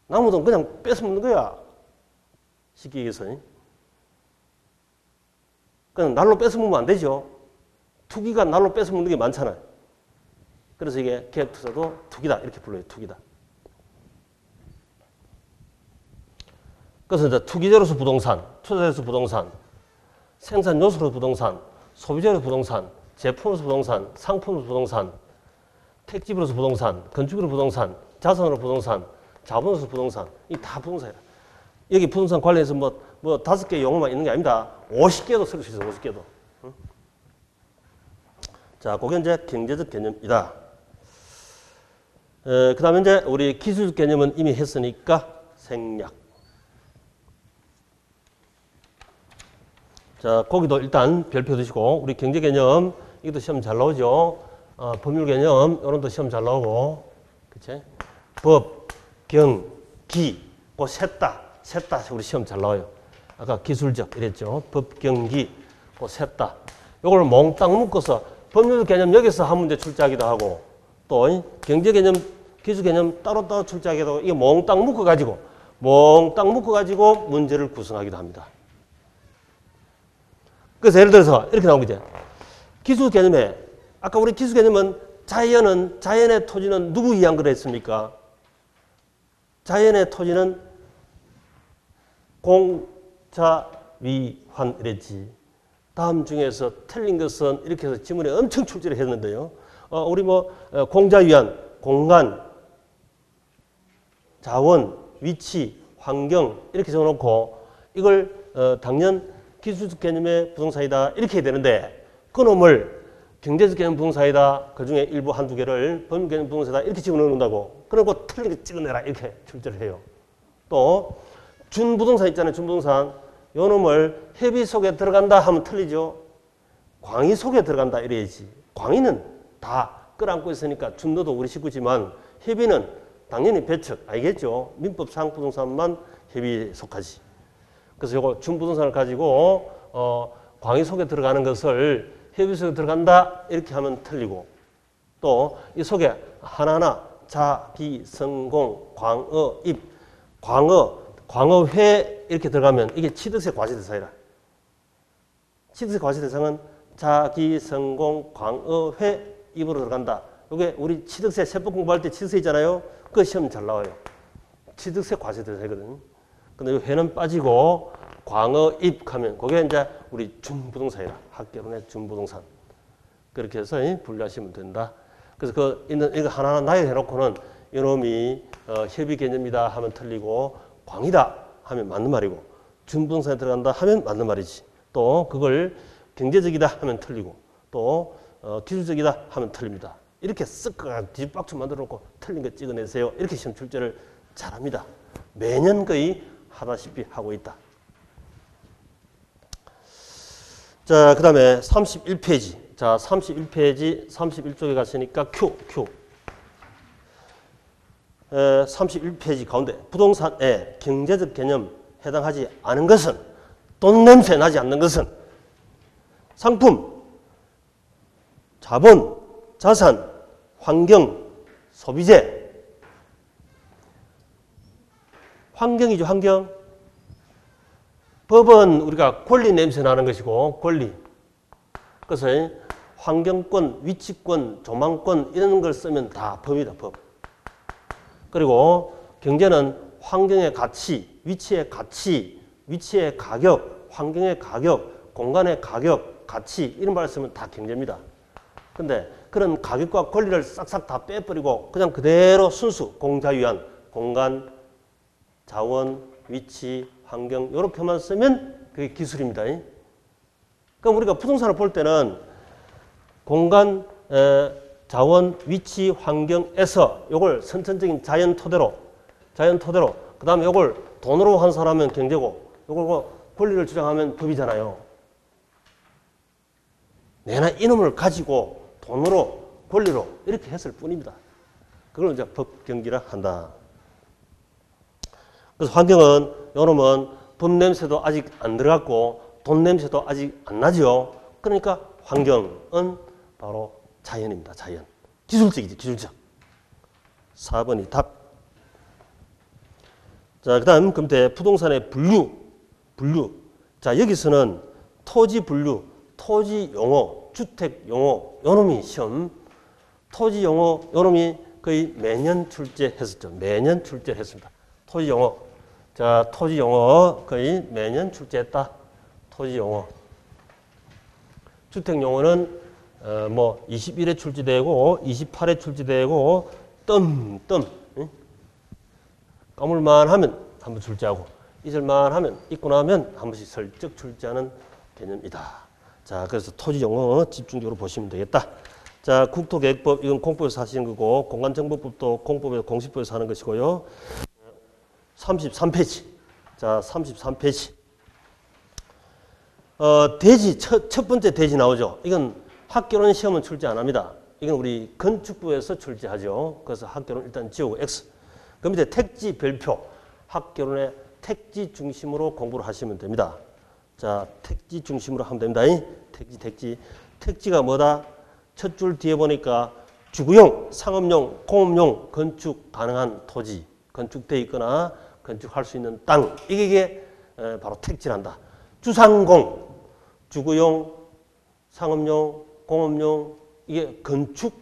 Speaker 1: 남의 돈 그냥 뺏어먹는 거야. 쉽게 얘기해서. 그냥 날로 뺏어먹으면 안 되죠. 투기가 날로 뺏어먹는 게 많잖아요. 그래서 이게 계획투자도 투기다 이렇게 불러요. 투기다. 그래서 이제 투기자로서 부동산, 투자자로서 부동산, 생산 요소로서 부동산, 소비자로서 부동산, 제품으로서 부동산, 상품으로서 부동산, 택지로서 부동산, 건축으로서 부동산, 자산으로 부동산, 자본으로서 부동산, 이 다 부동산이라. 여기 부동산 관련해서 뭐 5개 용어만 있는 게 아닙니다. 50개도 쓸 수 있어요. 50개도. 응? 자, 그게 이제 경제적 개념이다. 그 다음에 이제 우리 기술적 개념은 이미 했으니까 생략. 자, 거기도 일단 별표 드시고, 우리 경제 개념, 이것도 시험 잘 나오죠. 법률 개념, 이런 것도 시험 잘 나오고, 그치? 법, 경, 기, 그 셋 다 우리 시험 잘 나와요. 아까 기술적 이랬죠. 법, 경, 기, 그 셋 다. 요걸 몽땅 묶어서 법률 개념 여기서 한 문제 출제하기도 하고, 또 경제 개념, 기술 개념 따로따로 출제하기도 하고, 이게 몽땅 묶어가지고 문제를 구성하기도 합니다. 그래서 예를 들어서 이렇게 나온 거죠. 기술 개념에, 아까 우리 기술 개념은 자연의 토지는 누구 위한 거랬습니까? 자연의 토지는 공자위환 이랬지. 다음 중에서 틀린 것은 이렇게 해서 지문에 엄청 출제를 했는데요. 우리 공자위환, 공간, 자원, 위치, 환경 이렇게 적어놓고 이걸 당연 기술적 개념의 부동산이다 이렇게 해야 되는데 그놈을 경제적 개념 부동산이다 그 중에 일부 한두 개를 법률 개념 부동산이다 이렇게 집어넣는다고 그러고 틀린 거 찍어내라 이렇게 출제를 해요. 또 준부동산 있잖아요. 준부동산 요 놈을 협의 속에 들어간다 하면 틀리죠. 광의 속에 들어간다 이래야지. 광의는 다 끌어안고 있으니까 준도도 우리 식구지만 협의는 당연히 배척 알겠죠. 민법상 부동산만 협의에 속하지. 그래서 요거 준부동산을 가지고 광의 속에 들어가는 것을 협의 속에 들어간다 이렇게 하면 틀리고 또 이 속에 하나하나 자, 비, 성공, 광어, 입, 광어회 이렇게 들어가면 이게 취득세 과세대상이라. 취득세 과세대상은 자기, 성공, 광어회, 입으로 들어간다. 이게 우리 취득세 세법 공부할 때 취득세 있잖아요. 그 시험 잘 나와요. 취득세 과세대상이거든. 근데 이 회는 빠지고 광어, 입 하면 그게 이제 우리 준부동산이라. 학개론의 준부동산. 그렇게 해서 분류하시면 된다. 그래서 이거 하나하나 나열해놓고는 이놈이 협의 개념이다 하면 틀리고 광이다 하면 맞는 말이고 준부동산에 들어간다 하면 맞는 말이지. 또 그걸 경제적이다 하면 틀리고 또 기술적이다 하면 틀립니다. 이렇게 쓱 뒤집박수 만들어 놓고 틀린 거 찍어내세요. 이렇게 시험 출제를 잘합니다. 매년 거의 하다시피 하고 있다. 자, 그 다음에 31페이지. 자, 31페이지 31쪽에 갔으니까 Q. 31페이지 가운데 부동산에 경제적 개념 해당하지 않은 것은 돈 냄새 나지 않는 것은 상품, 자본, 자산, 환경, 소비재. 환경이죠, 환경. 법은 우리가 권리 냄새 나는 것이고 권리. 그래서 환경권, 위치권, 조망권 이런 걸 쓰면 다 법이다, 법. 그리고 경제는 환경의 가치, 위치의 가치, 위치의 가격, 환경의 가격, 공간의 가격, 가치 이런 말 쓰면 다 경제입니다. 근데 그런 가격과 권리를 싹싹 다 빼버리고 그냥 그대로 순수 공자유한 공간, 자원, 위치, 환경 이렇게만 쓰면 그게 기술입니다. 그럼 우리가 부동산을 볼 때는 공간, 자원, 위치, 환경에서 이걸 선천적인 자연 토대로 그 다음에 이걸 돈으로 환산하면 경제고 이걸 권리를 주장하면 법이잖아요. 내나 이놈을 가지고 돈으로 권리로 이렇게 했을 뿐입니다. 그걸 이제 법경기라 한다. 그래서 환경은 요놈은 법 냄새도 아직 안 들어갔고 돈 냄새도 아직 안 나죠. 그러니까 환경은 바로 자연입니다. 자연. 기술적이지, 기술적. 4번이 답. 자, 그 다음 금태 부동산의 분류. 자, 여기서는 토지 분류, 토지 용어, 주택 용어, 요놈이 시험. 토지 용어, 요놈이 거의 매년 출제했었죠. 매년 출제했습니다. 토지 용어. 자, 토지 용어 거의 매년 출제했다. 토지 용어. 주택 용어는 뭐 21회 출제되고 28회 출제되고 까물만 하면 한 번 출제하고 잊을만 하면 잊고 나면 한 번씩 슬쩍 출제하는 개념이다. 자, 그래서 토지 용어 집중적으로 보시면 되겠다. 자, 국토계획법 이건 공법에서 하시는 거고 공간정보법도 공법에서 공시법에서 하는 것이고요. 33페이지. 자, 33페이지. 대지 첫 번째 대지 나오죠. 이건 학교론 시험은 출제 안 합니다. 이건 우리 건축부에서 출제하죠. 그래서 학교론 일단 지우고 X. 그 밑에 택지 별표. 학교론의 택지 중심으로 공부를 하시면 됩니다. 자, 택지 중심으로 하면 됩니다. 택지. 택지가 뭐다? 첫 줄 뒤에 보니까 주거용, 상업용, 공업용 건축 가능한 토지, 건축되어 있거나 건축할 수 있는 땅. 이게 바로 택지란다. 주상공, 주거용, 상업용, 공업용 이게 건축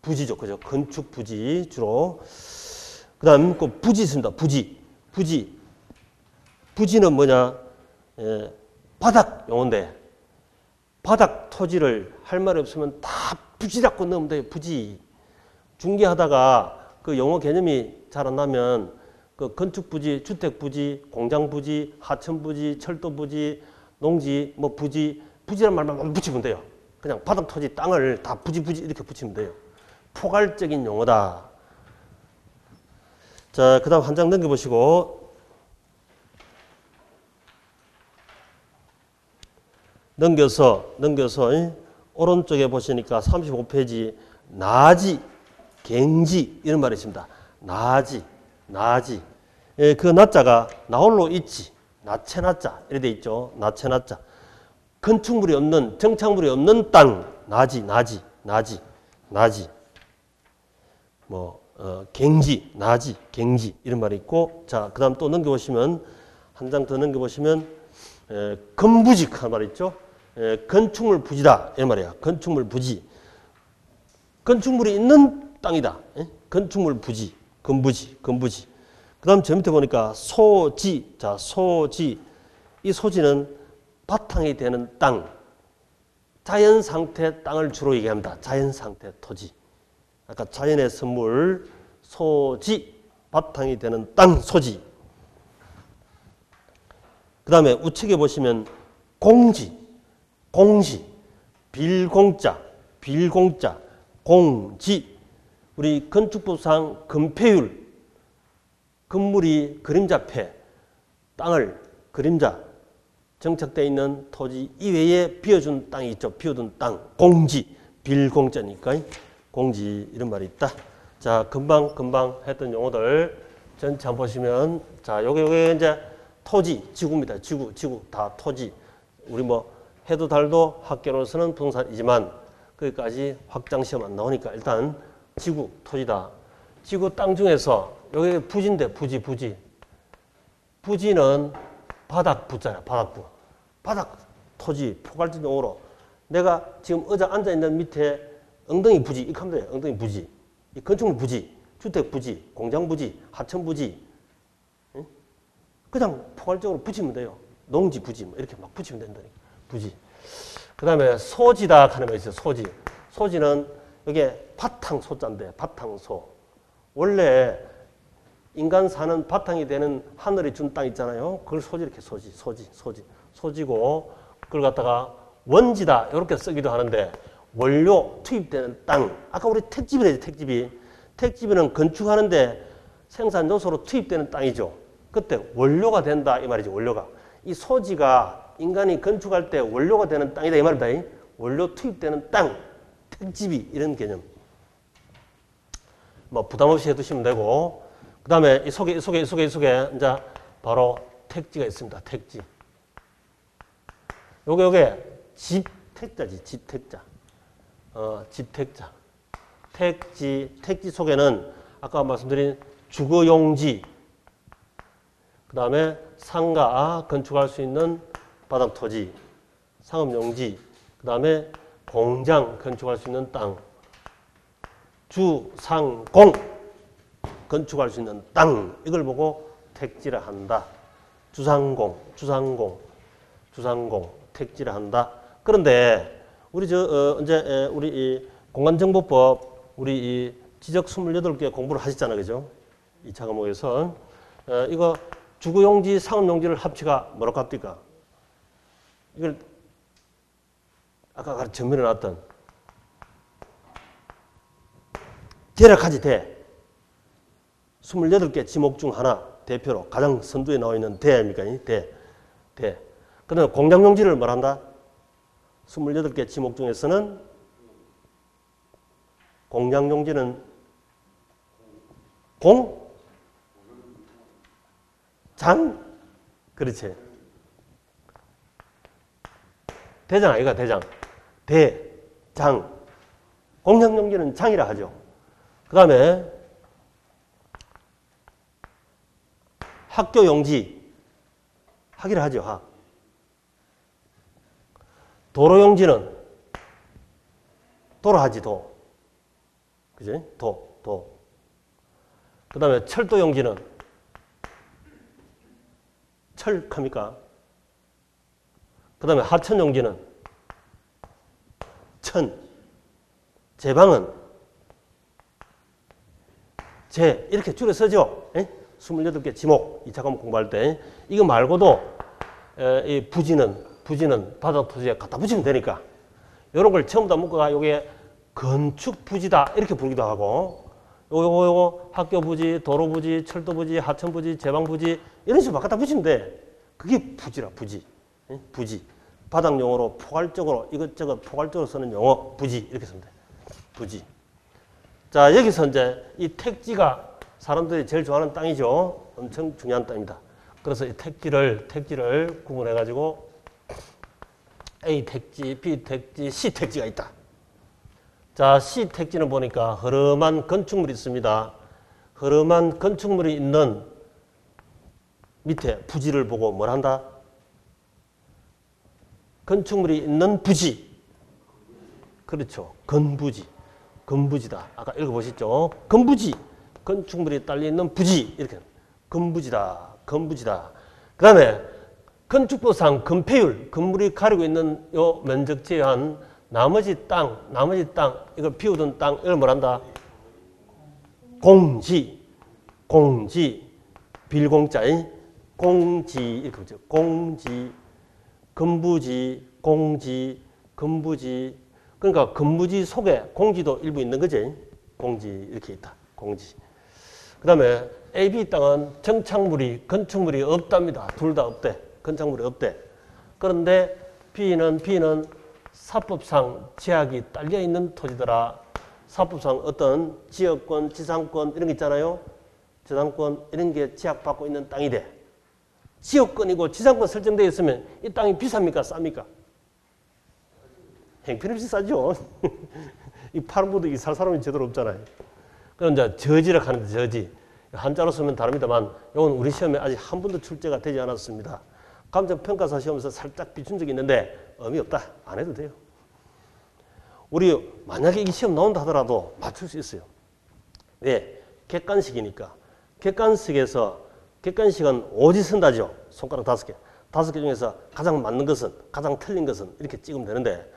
Speaker 1: 부지죠. 그죠? 건축 부지 주로. 그 다음 그 부지 있습니다. 부지는 뭐냐? 바닥 용어인데 바닥 토지를 할 말이 없으면 다 부지 잡고 넣으면 돼요. 부지. 중개하다가 그 용어 개념이 잘 안 나면 그 건축 부지, 주택 부지, 공장 부지, 하천 부지, 철도 부지, 농지, 뭐 부지란 말만 붙이면 돼요. 그냥 바닥 토지 땅을 다 부지 이렇게 붙이면 돼요. 포괄적인 용어다. 자, 그 다음 한 장 넘겨보시고 넘겨서 오른쪽에 보시니까 35페이지 나지, 갱지 이런 말이 있습니다. 나지. 예, 그 나자가 나홀로 있지. 나체나자 이렇게 돼 있죠. 나체나자. 건축물이 없는 정착물이 없는 땅 나지. 갱지, 나지, 갱지 이런 말이 있고 자, 그다음 또 넘겨보시면 한 장 더 넘겨보시면 건부지 하는 말이 있죠. 건축물 부지다 이런 말이야. 건축물 부지. 건축물이 있는 땅이다. 건축물 부지, 건부지. 그 다음 저 밑에 보니까 소지. 자, 소지. 이 소지는 바탕이 되는 땅. 자연상태 땅을 주로 얘기합니다. 자연상태 토지. 아까 자연의 선물, 소지. 바탕이 되는 땅, 소지. 그 다음에 우측에 보시면 공지. 빌공자, 공지. 우리 건축법상 건폐율, 건물이 그림자패, 땅을 그림자 정착되어 있는 토지 이외에 비워준 땅이 있죠. 비워둔 땅, 공지, 빌공자니까 공지 이런 말이 있다. 자, 금방 했던 용어들 전체 한번 보시면 자, 요게 이제 토지, 지구입니다. 지구 다 토지. 우리 뭐 해도 달도 학교로서는 부동산이지만 거기까지 확장 시험 안 나오니까 일단 지구, 토지다. 지구 땅 중에서 여기 부지인데 부지는 바닥 부자야. 바닥 토지 포괄적 용어로 내가 지금 의자 앉아 있는 밑에 엉덩이 부지 이렇게 하면 돼요. 엉덩이 부지. 이 건축물 부지, 주택 부지, 공장 부지, 하천 부지. 그냥 포괄적으로 붙이면 돼요. 농지 부지 뭐 이렇게 막 붙이면 된다니까. 부지. 그 다음에 소지다 하는 거 있어요. 소지. 소지는 이게 바탕소자인데 바탕소. 원래 인간 사는 바탕이 되는 하늘이 준 땅 있잖아요. 그걸 소지 이렇게 소지고 그걸 갖다가 원지다 이렇게 쓰기도 하는데 원료 투입되는 땅. 아까 우리 택지비라 했죠. 택지비는 건축하는데 생산 요소로 투입되는 땅이죠. 그때 원료가 된다 이 말이죠. 원료가. 이 소지가 인간이 건축할 때 원료가 되는 땅이다 이 말입니다. 원료 투입되는 땅, 택지비 이런 개념. 뭐 부담 없이 해두시면 되고 그 다음에 이 속에 이제 바로 택지가 있습니다. 택지. 요게 집택자지. 집택자. 집택자. 택지 속에는 아까 말씀드린 주거용지, 그 다음에 상가, 건축할 수 있는 바닥 토지, 상업용지, 그 다음에 공장, 건축할 수 있는 땅, 주상공, 건축할 수 있는 땅, 이걸 보고 택지라 한다. 주상공, 택지라 한다. 그런데 우리 이제 우리 이 공간정보법 우리 이 지적 28개 공부를 하셨잖아요. 그죠? 2차 과목에서. 이거 주거용지, 상업용지를 합치가 뭐라고 합니까? 이걸 아까 전면에 나왔던 대략하지 대. 28개 지목 중 하나 대표로 가장 선두에 나와 있는 대입니까? 대. 그 다음에 공장용지를 말한다. 28개 지목 중에서는 공장용지는 장? 그렇지. 대장 아이가 대장. 대장. 공장용지는 장이라 하죠. 그 다음에 학교용지. 학이라 하죠. 학. 도로용지는 도로 하지 도. 그지? 도. 그 다음에 철도용지는 철합니까? 그 다음에 하천용지는 천. 제방은 제. 이렇게 줄여 쓰죠. 28개 지목 2차 과목 공부할 때. 이거 말고도 이 부지는 바닥 토지에 갖다 붙이면 되니까 이런 걸 전부 다 묶어가 요게 건축 부지다 이렇게 부르기도 하고 요거 학교 부지, 도로 부지, 철도 부지, 하천 부지, 제방 부지 이런 식으로 갖다 붙이면 돼. 그게 부지라 부지. 부지. 바닥 용어로 포괄적으로 이것저것 포괄적으로 쓰는 용어 부지 이렇게 쓰면 돼. 부지. 자 여기서 이제 이 택지가 사람들이 제일 좋아하는 땅이죠. 엄청 중요한 땅입니다. 그래서 이 택지를 구분해 가지고 A 택지, B 택지, C 택지가 있다. 자, C 택지는 보니까 허름한 건축물이 있습니다. 허름한 건축물이 있는 밑에 부지를 보고 뭘 한다? 건축물이 있는 부지. 그렇죠. 건부지다. 아까 읽어보셨죠? 건부지. 건축물이 딸려있는 부지. 이렇게. 건부지다. 그 다음에 건축법상 건폐율, 건물이 가리고 있는 요 면적 제한 나머지 땅, 이걸 비워둔 땅, 이걸 뭐란다? 공지, 빌공자인 공지, 이렇게 보죠. 공지, 건부지, 건부지. 그러니까 건부지 속에 공지도 일부 있는 거지. 공지, 이렇게 있다. 공지. 그 다음에 A, B 땅은 정착물이, 건축물이 없답니다. 둘 다 없대. 건축물이 없대. 그런데 B는 사법상 제약이 딸려있는 토지더라. 사법상 어떤 지역권, 지상권 이런 게 있잖아요. 지상권 이런 게 제약받고 있는 땅이 돼. 지역권이고 지상권 설정되어 있으면 이 땅이 비쌉니까? 쌉니까? 형편없이 싸죠. 이 파는 분도 살 사람이 제대로 없잖아요. 그럼 이제 저지라 하는데 저지. 한자로 쓰면 다릅니다만 이건 우리 시험에 아직 한 번도 출제가 되지 않았습니다. 감정평가사 시험에서 살짝 비춘 적이 있는데 의미 없다. 안 해도 돼요. 우리 만약에 이 시험 나온다 하더라도 맞출 수 있어요. 왜? 객관식이니까. 객관식은 오지 쓴다죠. 손가락 5개. 5개 중에서 가장 맞는 것은, 가장 틀린 것은 이렇게 찍으면 되는데,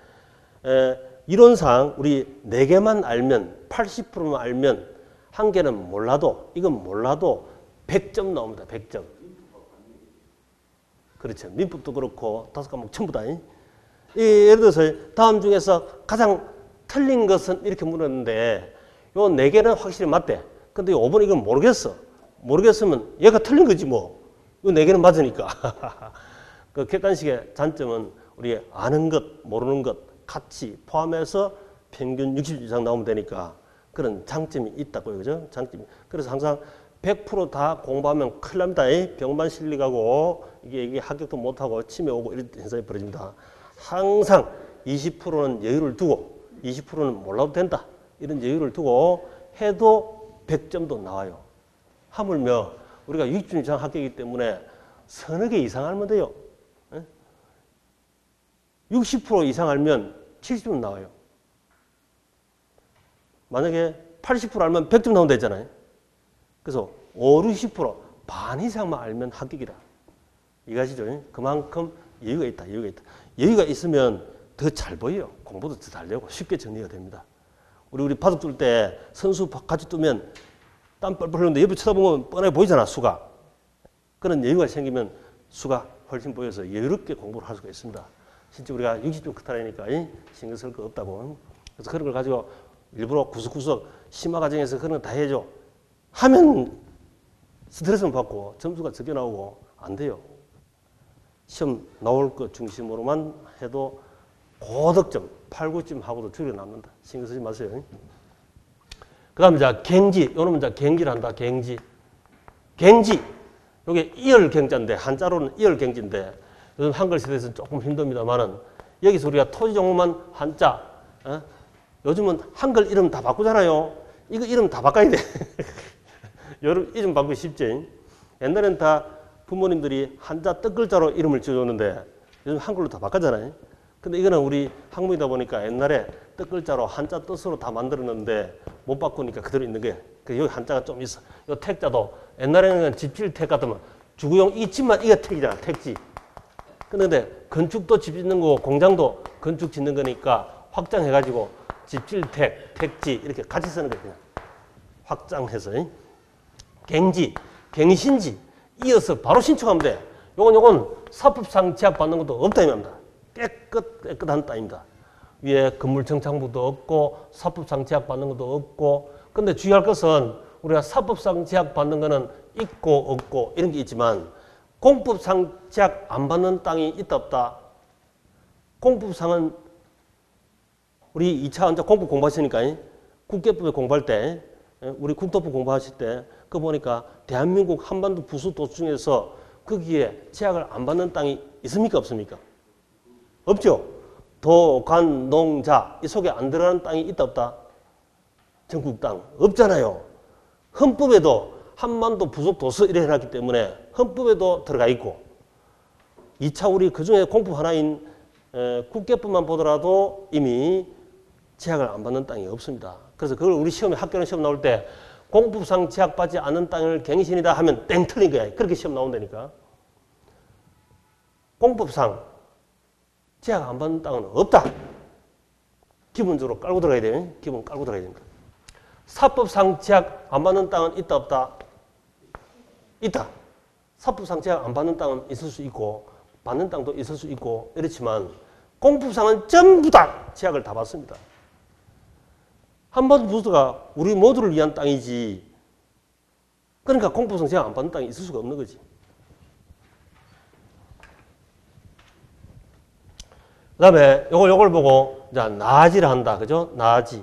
Speaker 1: 이론상 우리 4개만 알면, 80%만 알면, 1개는 몰라도, 이건 몰라도 100점 나옵니다. 100점. 그렇죠. 민법도 그렇고 5과목 전부 다. 예를 들어서 다음 중에서 가장 틀린 것은 이렇게 물었는데 요 4개는 확실히 맞대. 근데 5번 이건 모르겠어. 모르겠으면 얘가 틀린 거지 뭐. 요 4개는 맞으니까. 그 객관식의 장점은 우리 아는 것, 모르는 것 같이 포함해서 평균 60 이상 나오면 되니까 그런 장점이 있다고요. 그죠? 장점이. 그래서 항상 100% 공부하면 큰일 납니다. 병만 실리가고 이게 합격도 못하고 치매 오고 이런 현상이 벌어집니다. 항상 20%는 여유를 두고 20%는 몰라도 된다. 이런 여유를 두고 해도 100점도 나와요. 하물며 우리가 60점 이상 합격이기 때문에 서너 개 이상 알면 돼요. 60% 이상 알면 70점 나와요. 만약에 80% 알면 100점 나온다 했잖아요. 그래서 60%반 이상만 알면 합격이다. 이거 아시죠? 그만큼 여유가 있다. 여유가 있다. 여유가 있으면 더 잘 보여요. 공부도 더 잘 되고 쉽게 정리가 됩니다. 우리 바둑 둘 때 선수 같이 뜨면 땀 뻘뻘 흘리는데 옆에 쳐다보면 뻔하게 보이잖아. 수가. 그런 여유가 생기면 수가 훨씬 보여서 여유롭게 공부를 할 수가 있습니다. 진짜 우리가 60점 커트라니까 신경 쓸 거 없다고. 그래서 그런 걸 가지고 일부러 구석구석 심화 과정에서 그런 거 다 해줘. 하면 스트레스는 받고 점수가 적게 나오고 안 돼요. 시험 나올 것 중심으로만 해도 고득점 8, 9점 하고도 줄여 남는다. 신경 쓰지 마세요. 그 다음에 자 갱지. 요놈은 자 갱지를 한다. 갱지. 갱지. 요게 이열갱자인데 한자로는 이열갱지인데 요즘 한글 시대에서는 조금 힘듭니다만은 여기서 우리가 토지 종목만 한자. 요즘은 한글 이름 다 바꾸잖아요. 이거 이름 다 바꿔야 돼. 여러분 이름 바꾸기 쉽지. 옛날엔 다 부모님들이 한자 뜻글자로 이름을 지어줬는데 요즘 한글로 다 바꿨잖아요. 근데 이거는 우리 학문이다 보니까 옛날에 뜻글자로 한자 뜻으로 다 만들었는데 못 바꾸니까 그대로 있는 거예요. 여기 한자가 좀 있어. 요 택자도 옛날에는 집질택 같으면 주구용 이 집만 이게 택이잖아. 택지. 근데 건축도 집 짓는 거고 공장도 건축 짓는 거니까 확장해가지고 집질택, 택지 이렇게 같이 쓰는 거예요. 그냥 확장해서. 갱지, 갱신지 이어서 바로 신청하면 돼. 요건 사법상 제약 받는 것도 없다 이 말입니다. 깨끗한 땅입니다. 위에 건물정창부도 없고 사법상 제약 받는 것도 없고. 근데 주의할 것은 우리가 사법상 제약 받는 거는 있고 없고 이런 게 있지만 공법상 제약 안 받는 땅이 있다 없다. 공법상은 우리 2차 원자 공법 공부하시니까 국계법에 공부할 때 우리 국토법 공부하실 때 그거 보니까 대한민국 한반도 부수 도시 중에서 거기에 제약을 안 받는 땅이 있습니까 없습니까? 없죠. 도, 관, 농, 자 이 속에 안 들어가는 땅이 있다 없다? 전국 땅 없잖아요. 헌법에도 한반도 부속 도서 이래 해놨기 때문에 헌법에도 들어가 있고 2차 우리 그중에 공법 하나인 국계법만 보더라도 이미 제약을 안 받는 땅이 없습니다. 그래서 그걸 우리 시험에 학교는 시험 나올 때 공법상 제약받지 않는 땅을 갱신이다 하면 땡 틀린 거야. 그렇게 시험 나온다니까. 공법상 제약 안 받는 땅은 없다. 기본적으로 깔고 들어가야 돼요. 기본 깔고 들어가야 됩니다. 사법상 제약 안 받는 땅은 있다 없다? 있다. 사법상 제약 안 받는 땅은 있을 수 있고 받는 땅도 있을 수 있고 이렇지만 공법상은 전부 다 제약을 다 받습니다. 한반도 부수가 우리 모두를 위한 땅이지. 그러니까 공법상 제약 안 받는 땅이 있을 수가 없는 거지. 그 다음에 요걸 보고 자 나지를 한다. 그죠? 나지.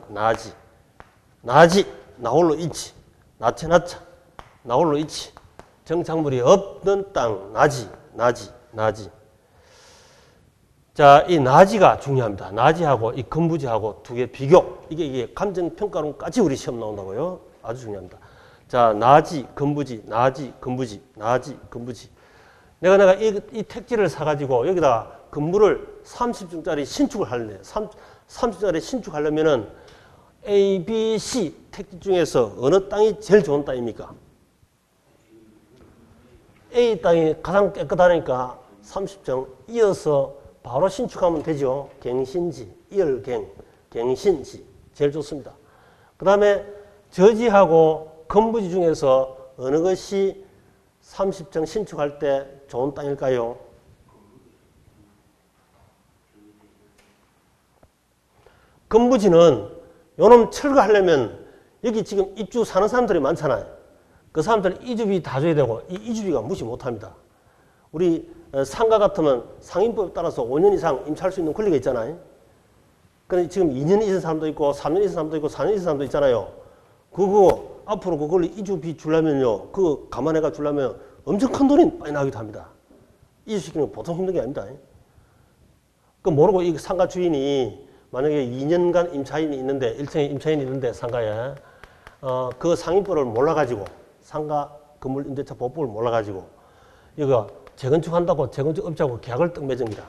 Speaker 1: 나홀로 있지. 나차. 나홀로 있지. 정착물이 없는 땅. 나지. 자, 이 나지가 중요합니다. 나지하고 이 건부지하고 두 개 비교. 이게 감정평가론까지 우리 시험 나온다고요. 아주 중요합니다. 자, 나지, 건부지. 내가 이 택지를 사가지고 여기다 건물을 30층짜리 신축을 할래. 30층짜리 신축하려면은 A, B, C 택지 중에서 어느 땅이 제일 좋은 땅입니까? A 땅이 가장 깨끗하니까 30정 이어서 바로 신축하면 되죠. 갱신지, 이을갱, 갱신지 제일 좋습니다. 그 다음에 저지하고 건부지 중에서 어느 것이 30정 신축할 때 좋은 땅일까요? 건부지는 요놈 철거하려면 여기 지금 입주 사는 사람들이 많잖아요. 그 사람들은 이주비 다 줘야 되고 이 이주비가 무시 못합니다. 우리 상가 같으면 상인법에 따라서 5년 이상 임차할 수 있는 권리가 있잖아요. 그런데 지금 2년 있은 사람도 있고 3년 있은 사람도 있고 4년 있은 사람도 있잖아요. 그거 앞으로 그걸 이주비 주려면요. 그거 감안해가 주려면 엄청 큰 돈이 많이 나기도 합니다. 이주시키는 건 보통 힘든 게 아닙니다. 그 모르고 이 상가 주인이 만약에 2년간 임차인이 있는데 1층에 임차인이 있는데 상가에 그 상인법을 몰라가지고 상가 건물 임대차 보법을 몰라가지고 이거 재건축한다고 재건축업자하고 계약을 떡 맺습니다.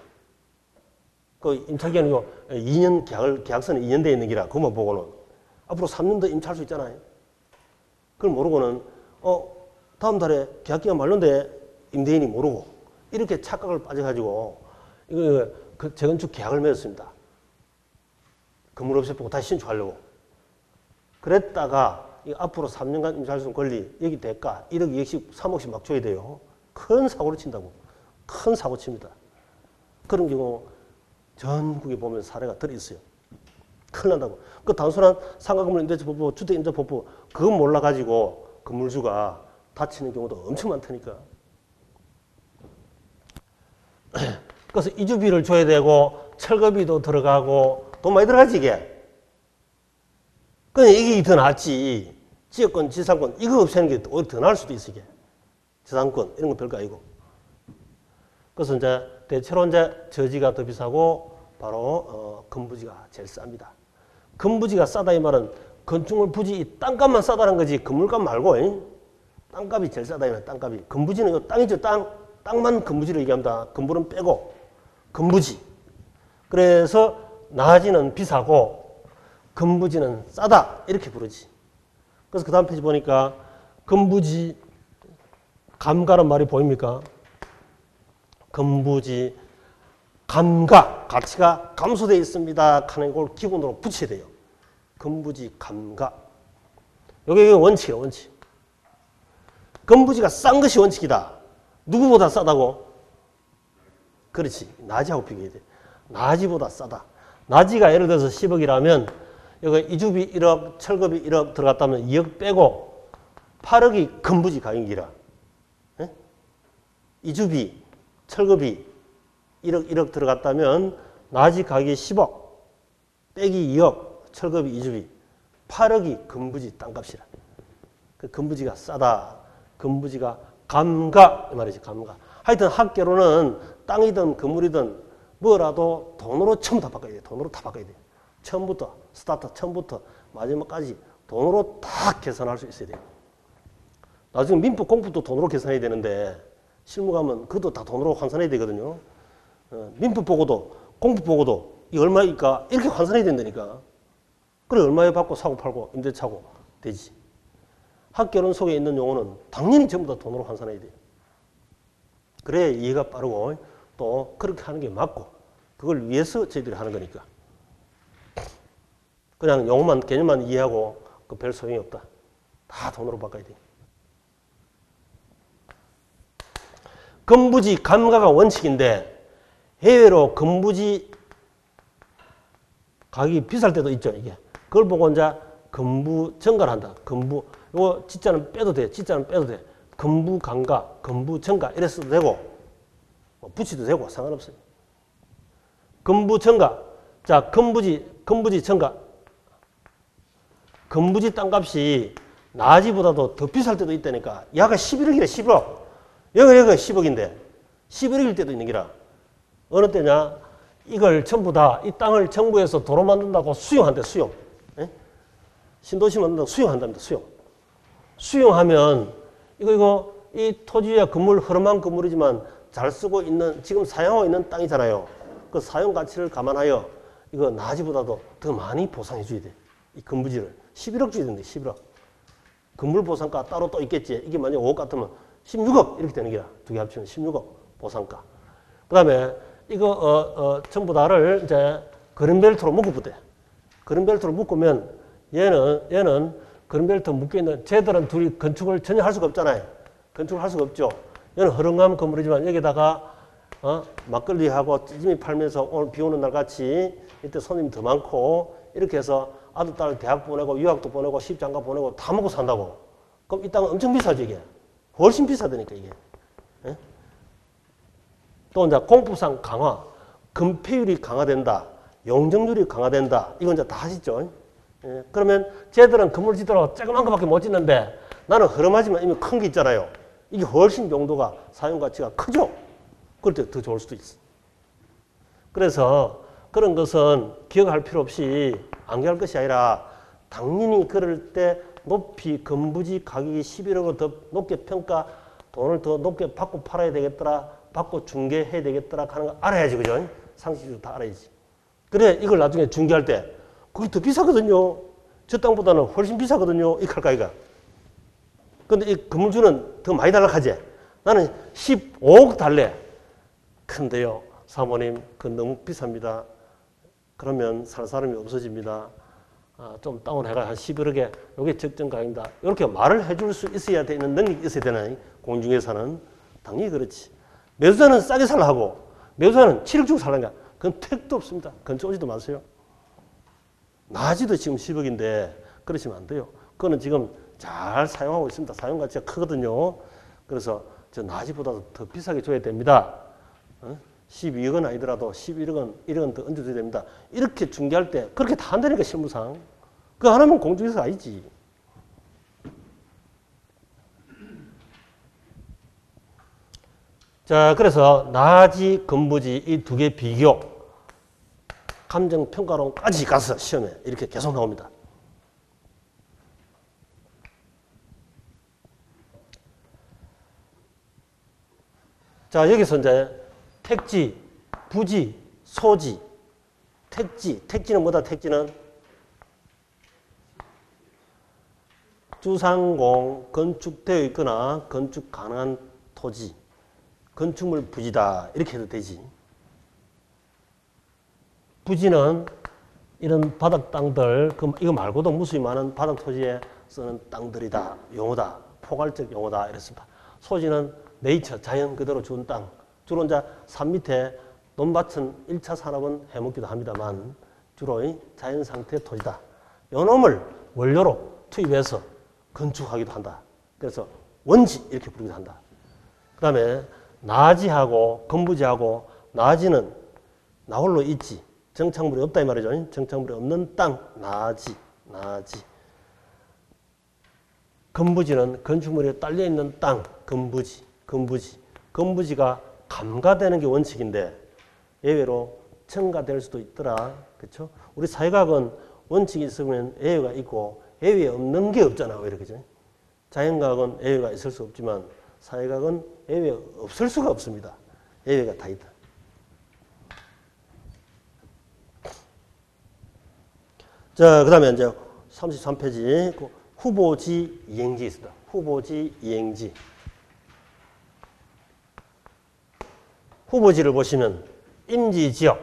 Speaker 1: 그 임차기간이 2년 계약서는 2년 돼 있는 기라 그것만 보고는 앞으로 3년 더 임차할 수 있잖아요. 그걸 모르고는 다음 달에 계약기간 말론데 임대인이 모르고 이렇게 착각을 빠져가지고 이거 그 재건축 계약을 맺었습니다. 건물 없애보고 다시 신축하려고. 그랬다가 앞으로 3년간 임차할 수 있는 권리 여기 대가 1억 2억씩 3억씩 막 줘야 돼요. 큰 사고를 친다고. 큰 사고 칩니다. 그런 경우 전국에 보면 사례가 들어있어요. 큰일 난다고. 그 단순한 상가건물 임대차법부, 주택임대법부 그거 몰라가지고 건물주가 다치는 경우도 엄청 많다니까. 그래서 이주비를 줘야 되고 철거비도 들어가고 돈 많이 들어가지 이게. 그냥 이게 더 낫지. 지역권, 지상권 이거 없애는 게 오히려 더 나을 수도 있어 이게. 지상권 이런 건 별거 아니고. 그래서 이제 대체로 이제 저지가 더 비싸고 바로 건부지가 제일 쌉니다. 건부지가 싸다 이 말은 건축물 부지 이 땅값만 싸다는 거지 건물값 말고 땅값이 제일 싸다 이 말. 땅값이. 건부지는 요 땅이죠 땅만 건부지를 얘기합니다. 건물은 빼고 건부지. 그래서 나지는 비싸고 건부지는 싸다 이렇게 부르지. 그래서 그 다음 페이지 보니까 건부지 감가란 말이 보입니까? 건부지 감가 가치가 감소되어 있습니다 하는 걸 기본으로 붙여야 돼요. 건부지 감가. 이게 원칙이에요. 원칙. 건부지가 싼 것이 원칙이다. 누구보다 싸다고? 그렇지. 나지하고 비교해야 돼. 나지보다 싸다. 나지가 예를 들어서 10억이라면 여기 이주비 1억, 철거비 1억 들어갔다면 2억 빼고 8억이 건부지 가격이라. 예? 이주비, 철거비 1억 들어갔다면 나지 가격이 10억 빼기 2억, 철거비, 이주비 8억이 건부지 땅값이라. 그 건부지가 싸다. 건부지가 감가 이 말이지. 감가. 하여튼 학계로는 땅이든 건물이든 뭐라도 돈으로 처음 다 바꿔야 돼. 돈으로 다 바꿔야 돼. 처음부터 스타트 처음부터 마지막까지 돈으로 다 계산할 수 있어야 돼요. 나중에 민법 공부도 돈으로 계산해야 되는데 실무 가면 그것도 다 돈으로 환산해야 되거든요. 민법 보고도 공법 보고도 이 얼마일까 이렇게 환산해야 된다니까. 그래 얼마에 받고 사고 팔고 임대차고 되지. 학개론 속에 있는 용어는 당연히 전부 다 돈으로 환산해야 돼요. 그래야 이해가 빠르고 또 그렇게 하는 게 맞고 그걸 위해서 저희들이 하는 거니까. 그냥 용어만 개념만 이해하고 그 별 소용이 없다. 다 돈으로 바꿔야 돼. 건부지 감가가 원칙인데 해외로 건부지 가격이 비쌀 때도 있죠. 이게 그걸 보고 이제 건부 정가를 한다. 건부 이거 지자는 빼도 돼. 지자는 빼도 돼. 건부 감가, 건부 정가 이랬어도 되고 뭐 붙이도 되고 상관없어요. 건부 정가. 자 건부지 정가. 건부지 땅값이 나지보다도 더 비쌀 때도 있다니까. 야가 11억이래 11억. 여기가 10억인데 11억일 때도 있는 기라. 어느 때냐? 이걸 전부 다 이 땅을 정부에서 도로 만든다고 수용한대. 수용. 예? 신도시 만든다고 수용한답니다. 수용. 수용하면 이거 이 토지의 건물 허름한 건물이지만 잘 쓰고 있는 지금 사용하고 있는 땅이잖아요. 그 사용 가치를 감안하여 이거 나지보다도 더 많이 보상해 줘야 돼. 이 건부지를 11억 줘야 되는데 11억. 건물 보상가 따로 또 있겠지. 이게 만약 5억 같으면 16억 이렇게 되는 거야. 두 개 합치면 16억 보상가. 그다음에 이거 전부 다를 이제 그린벨트로 묶어부대. 그린벨트로 묶으면 얘는 그린벨트 묶여 있는 쟤들은 둘이 건축을 전혀 할 수가 없잖아요. 건축을 할 수가 없죠. 얘는 허름한 건물이지만 여기다가 막걸리하고 찌짐이 팔면서 오늘 비 오는 날 같이 이때 손님이 더 많고 이렇게 해서 아들, 딸 대학 보내고 유학도 보내고 시집장가 보내고 다 먹고 산다고. 그럼 이 땅은 엄청 비싸죠, 이게. 훨씬 비싸다니까, 이게. 예? 또 이제 공법상 강화, 건폐율이 강화된다, 용적률이 강화된다. 이건 이제 다 하시죠. 예? 그러면 쟤들은 건물 짓더라도 조그만 거밖에 못 짓는데 나는 허름하지만 이미 큰 게 있잖아요. 이게 훨씬 용도가 사용 가치가 크죠. 그럴 때 더 좋을 수도 있어. 그래서 그런 것은 기억할 필요 없이 암기할 것이 아니라 당연히 그럴 때 높이 건부지 가격이 11억을 더 높게 평가, 돈을 더 높게 받고 팔아야 되겠더라, 받고 중개해야 되겠더라 하는 거 알아야지, 그죠? 상식적으로 다 알아야지. 그래, 이걸 나중에 중개할 때 그게 더 비싸거든요. 저 땅보다는 훨씬 비싸거든요. 이렇게 할까, 이거. 근데 이 건물주는 더 많이 달라고 하지. 나는 15억 달래. 근데요, 사모님, 그건 너무 비쌉니다. 그러면 살 사람이 없어집니다. 좀 다운해가 한 11억에 이게 적정 가격이다. 이렇게 말을 해줄 수 있어야 되는 능력이 있어야 되나요? 공중에서는. 당연히 그렇지. 매수자는 싸게 살라 하고 매수자는 7억 주고 살라니까 그건 택도 없습니다. 그건 쪼지도 마세요. 낮이도 지금 10억인데 그러시면 안 돼요. 그거는 지금 잘 사용하고 있습니다. 사용 가치가 크거든요. 그래서 저 낮이보다도 더 비싸게 줘야 됩니다. 12억은 아니더라도 11억은 1억은 더 얹어줘야 됩니다. 이렇게 중개할 때 그렇게 다 한다니까 실무상. 그거 하나면 공중에서 아니지. 자, 그래서 낮이, 건부지 이 두 개 비교 감정평가론까지 가서 시험에 이렇게 계속 나옵니다. 자, 여기서 이제 택지, 부지, 소지, 택지는 뭐다? 택지는 주상공, 건축되어 있거나 건축 가능한 토지, 건축물 부지다 이렇게 해도 되지. 부지는 이런 바닥 땅들, 이거 말고도 무수히 많은 바닥 토지에 쓰는 땅들이다, 용어다, 포괄적 용어다 이랬습니다. 소지는 네이처, 자연 그대로 준 땅. 주로 이제 산 밑에 논밭은 1차 산업은 해먹기도 합니다만 주로 자연 상태 토지다. 요 놈을 원료로 투입해서 건축하기도 한다. 그래서 원지 이렇게 부르기도 한다. 그 다음에 나지하고 건부지하고 나지는 나홀로 있지. 정착물이 없다 이 말이죠. 정착물이 없는 땅, 나지. 건부지는 건축물이 딸려있는 땅, 건부지가 감가되는 게 원칙인데 예외로 첨가될 수도 있더라. 그렇죠? 우리 사회과학은 원칙이 있으면 예외가 있고 예외 없는 게 없잖아. 왜 이렇게. 자연과학은 예외가 있을 수 없지만 사회과학은 예외 없을 수가 없습니다. 예외가 다 있다. 자, 그 다음에 이제 33페이지 후보지 이행지 있습니다. 후보지 이행지. 후보지를 보시면 임지지역,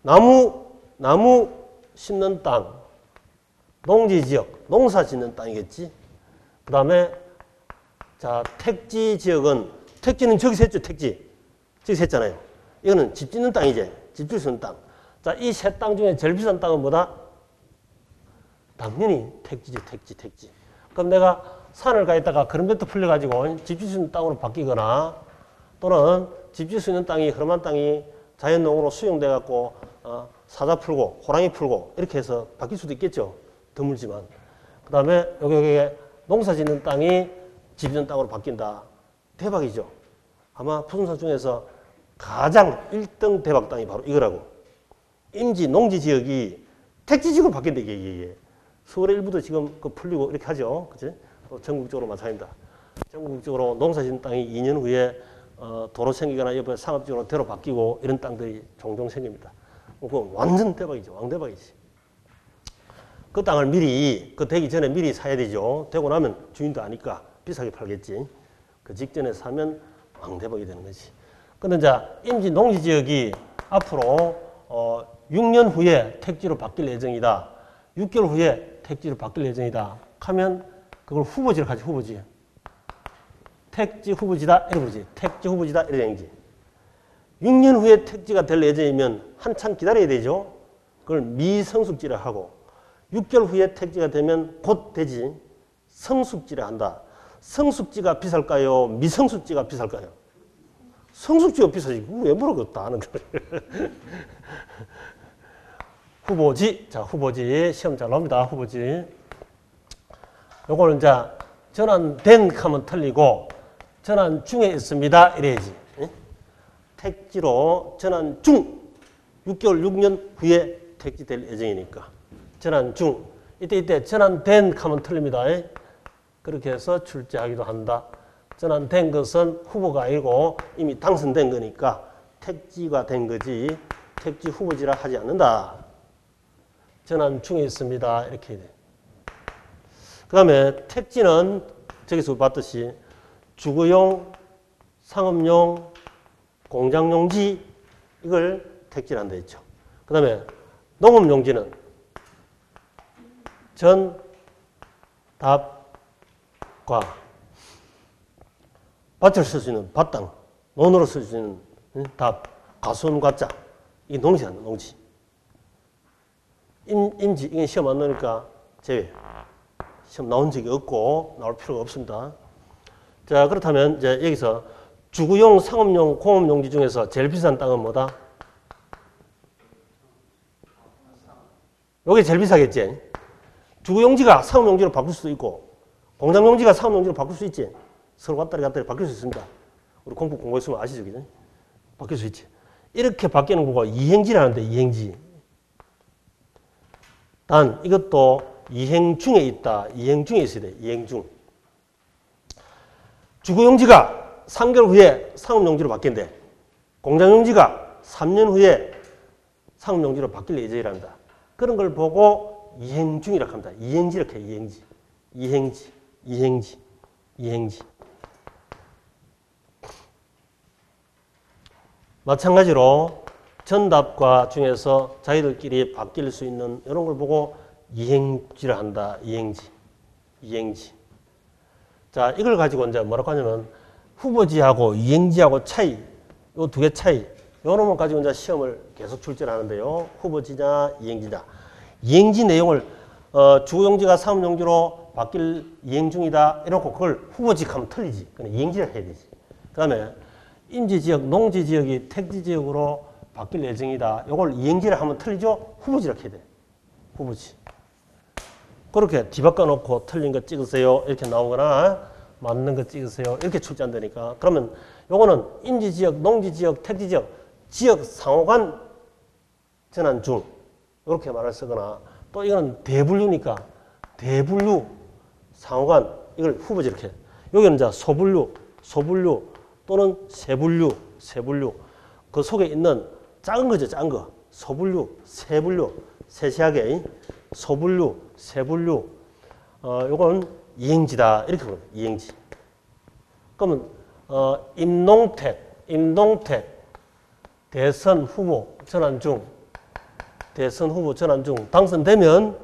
Speaker 1: 나무 심는 땅, 농지지역, 농사 짓는 땅이겠지. 그 다음에 자 택지지역은 택지는 저기서 했죠. 저기서 했잖아요. 이거는 집 짓는 땅이지. 집 질 수 있는 땅. 자, 이 세 땅 중에 제일 비싼 땅은 뭐다? 당연히 택지. 그럼 내가 산을 가 있다가 그런배트 풀려가지고 집 질 수 있는 땅으로 바뀌거나 또는 집 질 수 있는 땅이 허름한 땅이 자연농으로 수용돼 갖고 사자 풀고 호랑이 풀고 이렇게 해서 바뀔 수도 있겠죠. 드물지만. 그 다음에 여기 농사 짓는 땅이 집 짓는 땅으로 바뀐다. 대박이죠. 아마 부동산 중에서 가장 1등 대박 땅이 바로 이거라고. 임지 농지 지역이 택지 지역으로 바뀐다 이게. 서울의 일부도 지금 그 풀리고 이렇게 하죠. 그치? 전국적으로 마찬가지입니다. 전국적으로 농사 짓는 땅이 2년 후에 도로 생기거나 옆에 상업지역으로 대로 바뀌고 이런 땅들이 종종 생깁니다. 그건 완전 대박이죠. 왕대박이지. 그 땅을 미리, 그 되기 전에 미리 사야 되죠. 되고 나면 주인도 아니까 비싸게 팔겠지. 그 직전에 사면 왕대박이 되는 거지. 그 근데 이제 임지 농지 지역이 앞으로 6년 후에 택지로 바뀔 예정이다. 6개월 후에 택지로 바뀔 예정이다. 하면 그걸 후보지를 가지, 후보지. 택지 후보지다, 이래 부르지. 택지 후보지다, 이래 되는지. 6년 후에 택지가 될 예정이면 한참 기다려야 되죠. 그걸 미성숙지를 하고 6개월 후에 택지가 되면 곧 되지. 성숙지를 한다. 성숙지가 비쌀까요? 미성숙지가 비쌀까요? 성숙지가 비싸지. 왜 물어봤다 하는 거예요. 후보지. 자, 후보지. 시험 잘 나옵니다. 후보지. 요거는 이제 전환된 하면 틀리고 전환 중에 있습니다. 이래야지. 택지로 전환 중. 6개월, 6년 후에 택지 될 예정이니까. 전환 중. 이때 전환된 하면 틀립니다. 그렇게 해서 출제하기도 한다. 전환된 것은 후보가 아니고 이미 당선된 거니까 택지가 된 거지 택지 후보지라 하지 않는다. 전환 중에 있습니다. 이렇게 해야 돼. 그 다음에 택지는 저기서 봤듯이 주거용, 상업용, 공장용지 이걸 택지란다 했죠. 그 다음에 농업용지는 전, 답, 과 밭을 쓸 수 있는 밭땅, 논으로 쓸 수 있는 답, 가수원, 과자 이게 농지란다. 농지. 임지 이게 시험 안 나오니까 제외. 시험 나온 적이 없고 나올 필요가 없습니다. 자, 그렇다면 이제 여기서 주거용, 상업용, 공업용지 중에서 제일 비싼 땅은 뭐다? 요게 제일 비싸겠지. 주거용지가 상업용지로 바꿀 수도 있고 공장용지가 상업용지로 바꿀 수 있지. 서로 갔다리 바뀔 수 있습니다. 우리 공부했으면 아시죠? 그죠? 바뀔 수 있지. 이렇게 바뀌는 거가 이행지라는데 이행지. 단 이것도 이행 중에 있다. 이행 중에 있어야 돼. 이행 중. 주거용지가 3개월 후에 상업용지로 바뀐대. 공장용지가 3년 후에 상업용지로 바뀔 예정이란다. 그런 걸 보고 이행 중이라고 합니다. 이행지 이렇게 이행지. 이행지. 이행지. 이행지. 마찬가지로 전답과 중에서 자기들끼리 바뀔 수 있는 이런 걸 보고 이행지를 한다. 이행지. 이행지. 자, 이걸 가지고 이제 뭐라고 하냐면 후보지하고 이행지하고 차이, 요 두 개 차이, 요 놈을 가지고 이제 시험을 계속 출제를 하는데요. 후보지냐, 이행지냐. 이행지 내용을 주거용지가 상업용지로 바뀔 이행 중이다. 이러고 그걸 후보지 하면 틀리지. 그냥 이행지를 해야 되지. 그 다음에 임지지역, 농지지역이 택지지역으로 바뀔 예정이다. 이걸 이행지를 하면 틀리죠? 후보지라고 해야 돼. 후보지. 그렇게 뒤바꿔 놓고 틀린 거 찍으세요. 이렇게 나오거나 맞는 거 찍으세요. 이렇게 출제한다니까. 그러면 요거는 임지지역, 농지지역, 택지지역, 지역 상호간 전환 중. 이렇게 말을 쓰거나 또 이거는 대분류니까 대분류, 상호간 이걸 후보지 이렇게. 여기는 이제 소분류, 소분류 또는 세분류, 세분류. 그 속에 있는 작은 거죠, 작은 거. 소분류, 세분류, 세세하게 소분류, 세분류. 요건 이행지다. 이렇게 부릅니다. 이행지. 그러면 임농택, 임농택, 대선 후보 전환 중, 대선 후보 전환 중 당선되면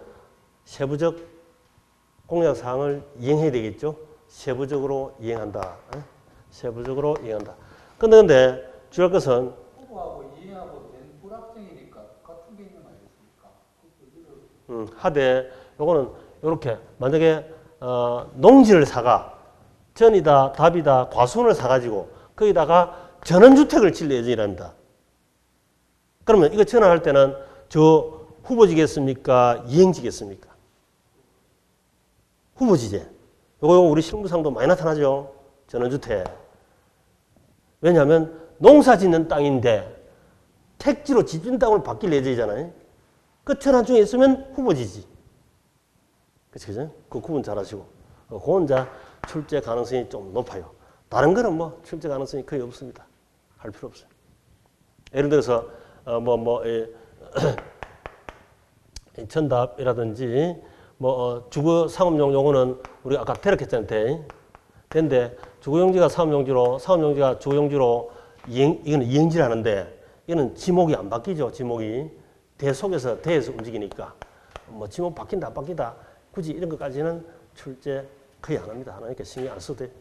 Speaker 1: 세부적 공약사항을 이행해야 되겠죠. 세부적으로 이행한다. 세부적으로 이행한다. 근데 주요할 것은
Speaker 2: 후보하고 이행하고 된 불합정이니까 같은 게 있는 거 아니겠습니까?
Speaker 1: 하되 요거는 요렇게 만약에 농지를 사가 전이다 답이다 과수원을 사가지고 거기다가 전원주택을 질 예정이랍니다. 그러면 이거 전환할 때는 저 후보지겠습니까? 이행지겠습니까? 후보지제. 요거 우리 실무상도 많이 나타나죠. 전원주택. 왜냐하면 농사 짓는 땅인데 택지로 집진 땅으로 바뀔 예정이잖아요. 그 전환 중에 있으면 후보지지. 그죠? 그 구분 잘 하시고. 그건 이제 출제 가능성이 좀 높아요. 다른 거는 뭐 출제 가능성이 거의 없습니다. 할 필요 없어요. 예를 들어서 전답이라든지 주거 상업용 용어는 우리 아까 대략했잖아요. 근데 주거용지가 상업용지로 상업용지가 주거용지로 이거는 이행지를 하는데 이거는 지목이 안 바뀌죠. 지목이 대 속에서 대에서 움직이니까 뭐 지목 바뀐다 안 바뀐다 굳이 이런 것까지는 출제 거의 안 합니다. 하나니까 신경 안 써도 돼.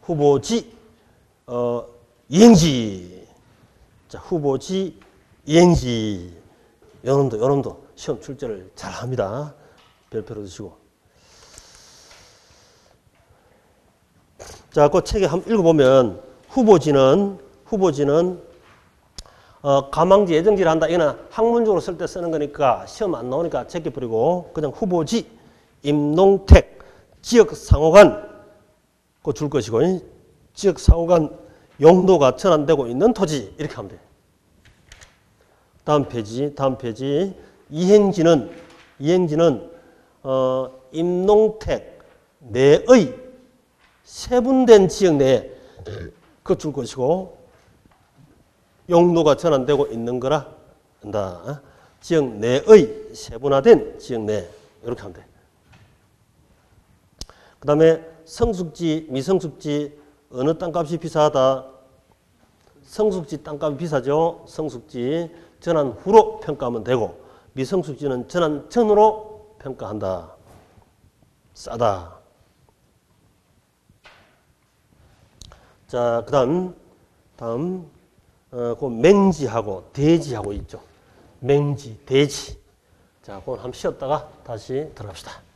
Speaker 1: 후보지 이행지. 자, 후보지 이행지. 요놈도 시험 출제를 잘 합니다. 별표로 드시고. 자, 그 책에 한번 읽어보면 후보지는 가망지 예정지를 한다. 이거는 학문적으로 쓸 때 쓰는 거니까 시험 안 나오니까 제껴버리고 그냥 후보지, 임농택, 지역상호간 그 줄 것이고 지역상호간 용도가 전환되고 있는 토지 이렇게 하면 돼. 다음 페이지. 이행지는 임농택 내의 세분된 지역 내에 그 줄 것이고 용도가 전환되고 있는 거라 한다. 지역 내의 세분화된 지역 내 이렇게 하면 돼. 그 다음에 성숙지, 미성숙지 어느 땅값이 비싸다. 성숙지 땅값이 비싸죠. 성숙지 전환 후로 평가하면 되고 미성숙지는 전환 전으로 평가한다. 싸다. 자, 다음 그 맹지하고 대지하고 있죠. 맹지, 대지. 자, 그건 한번 쉬었다가 다시 들어갑시다.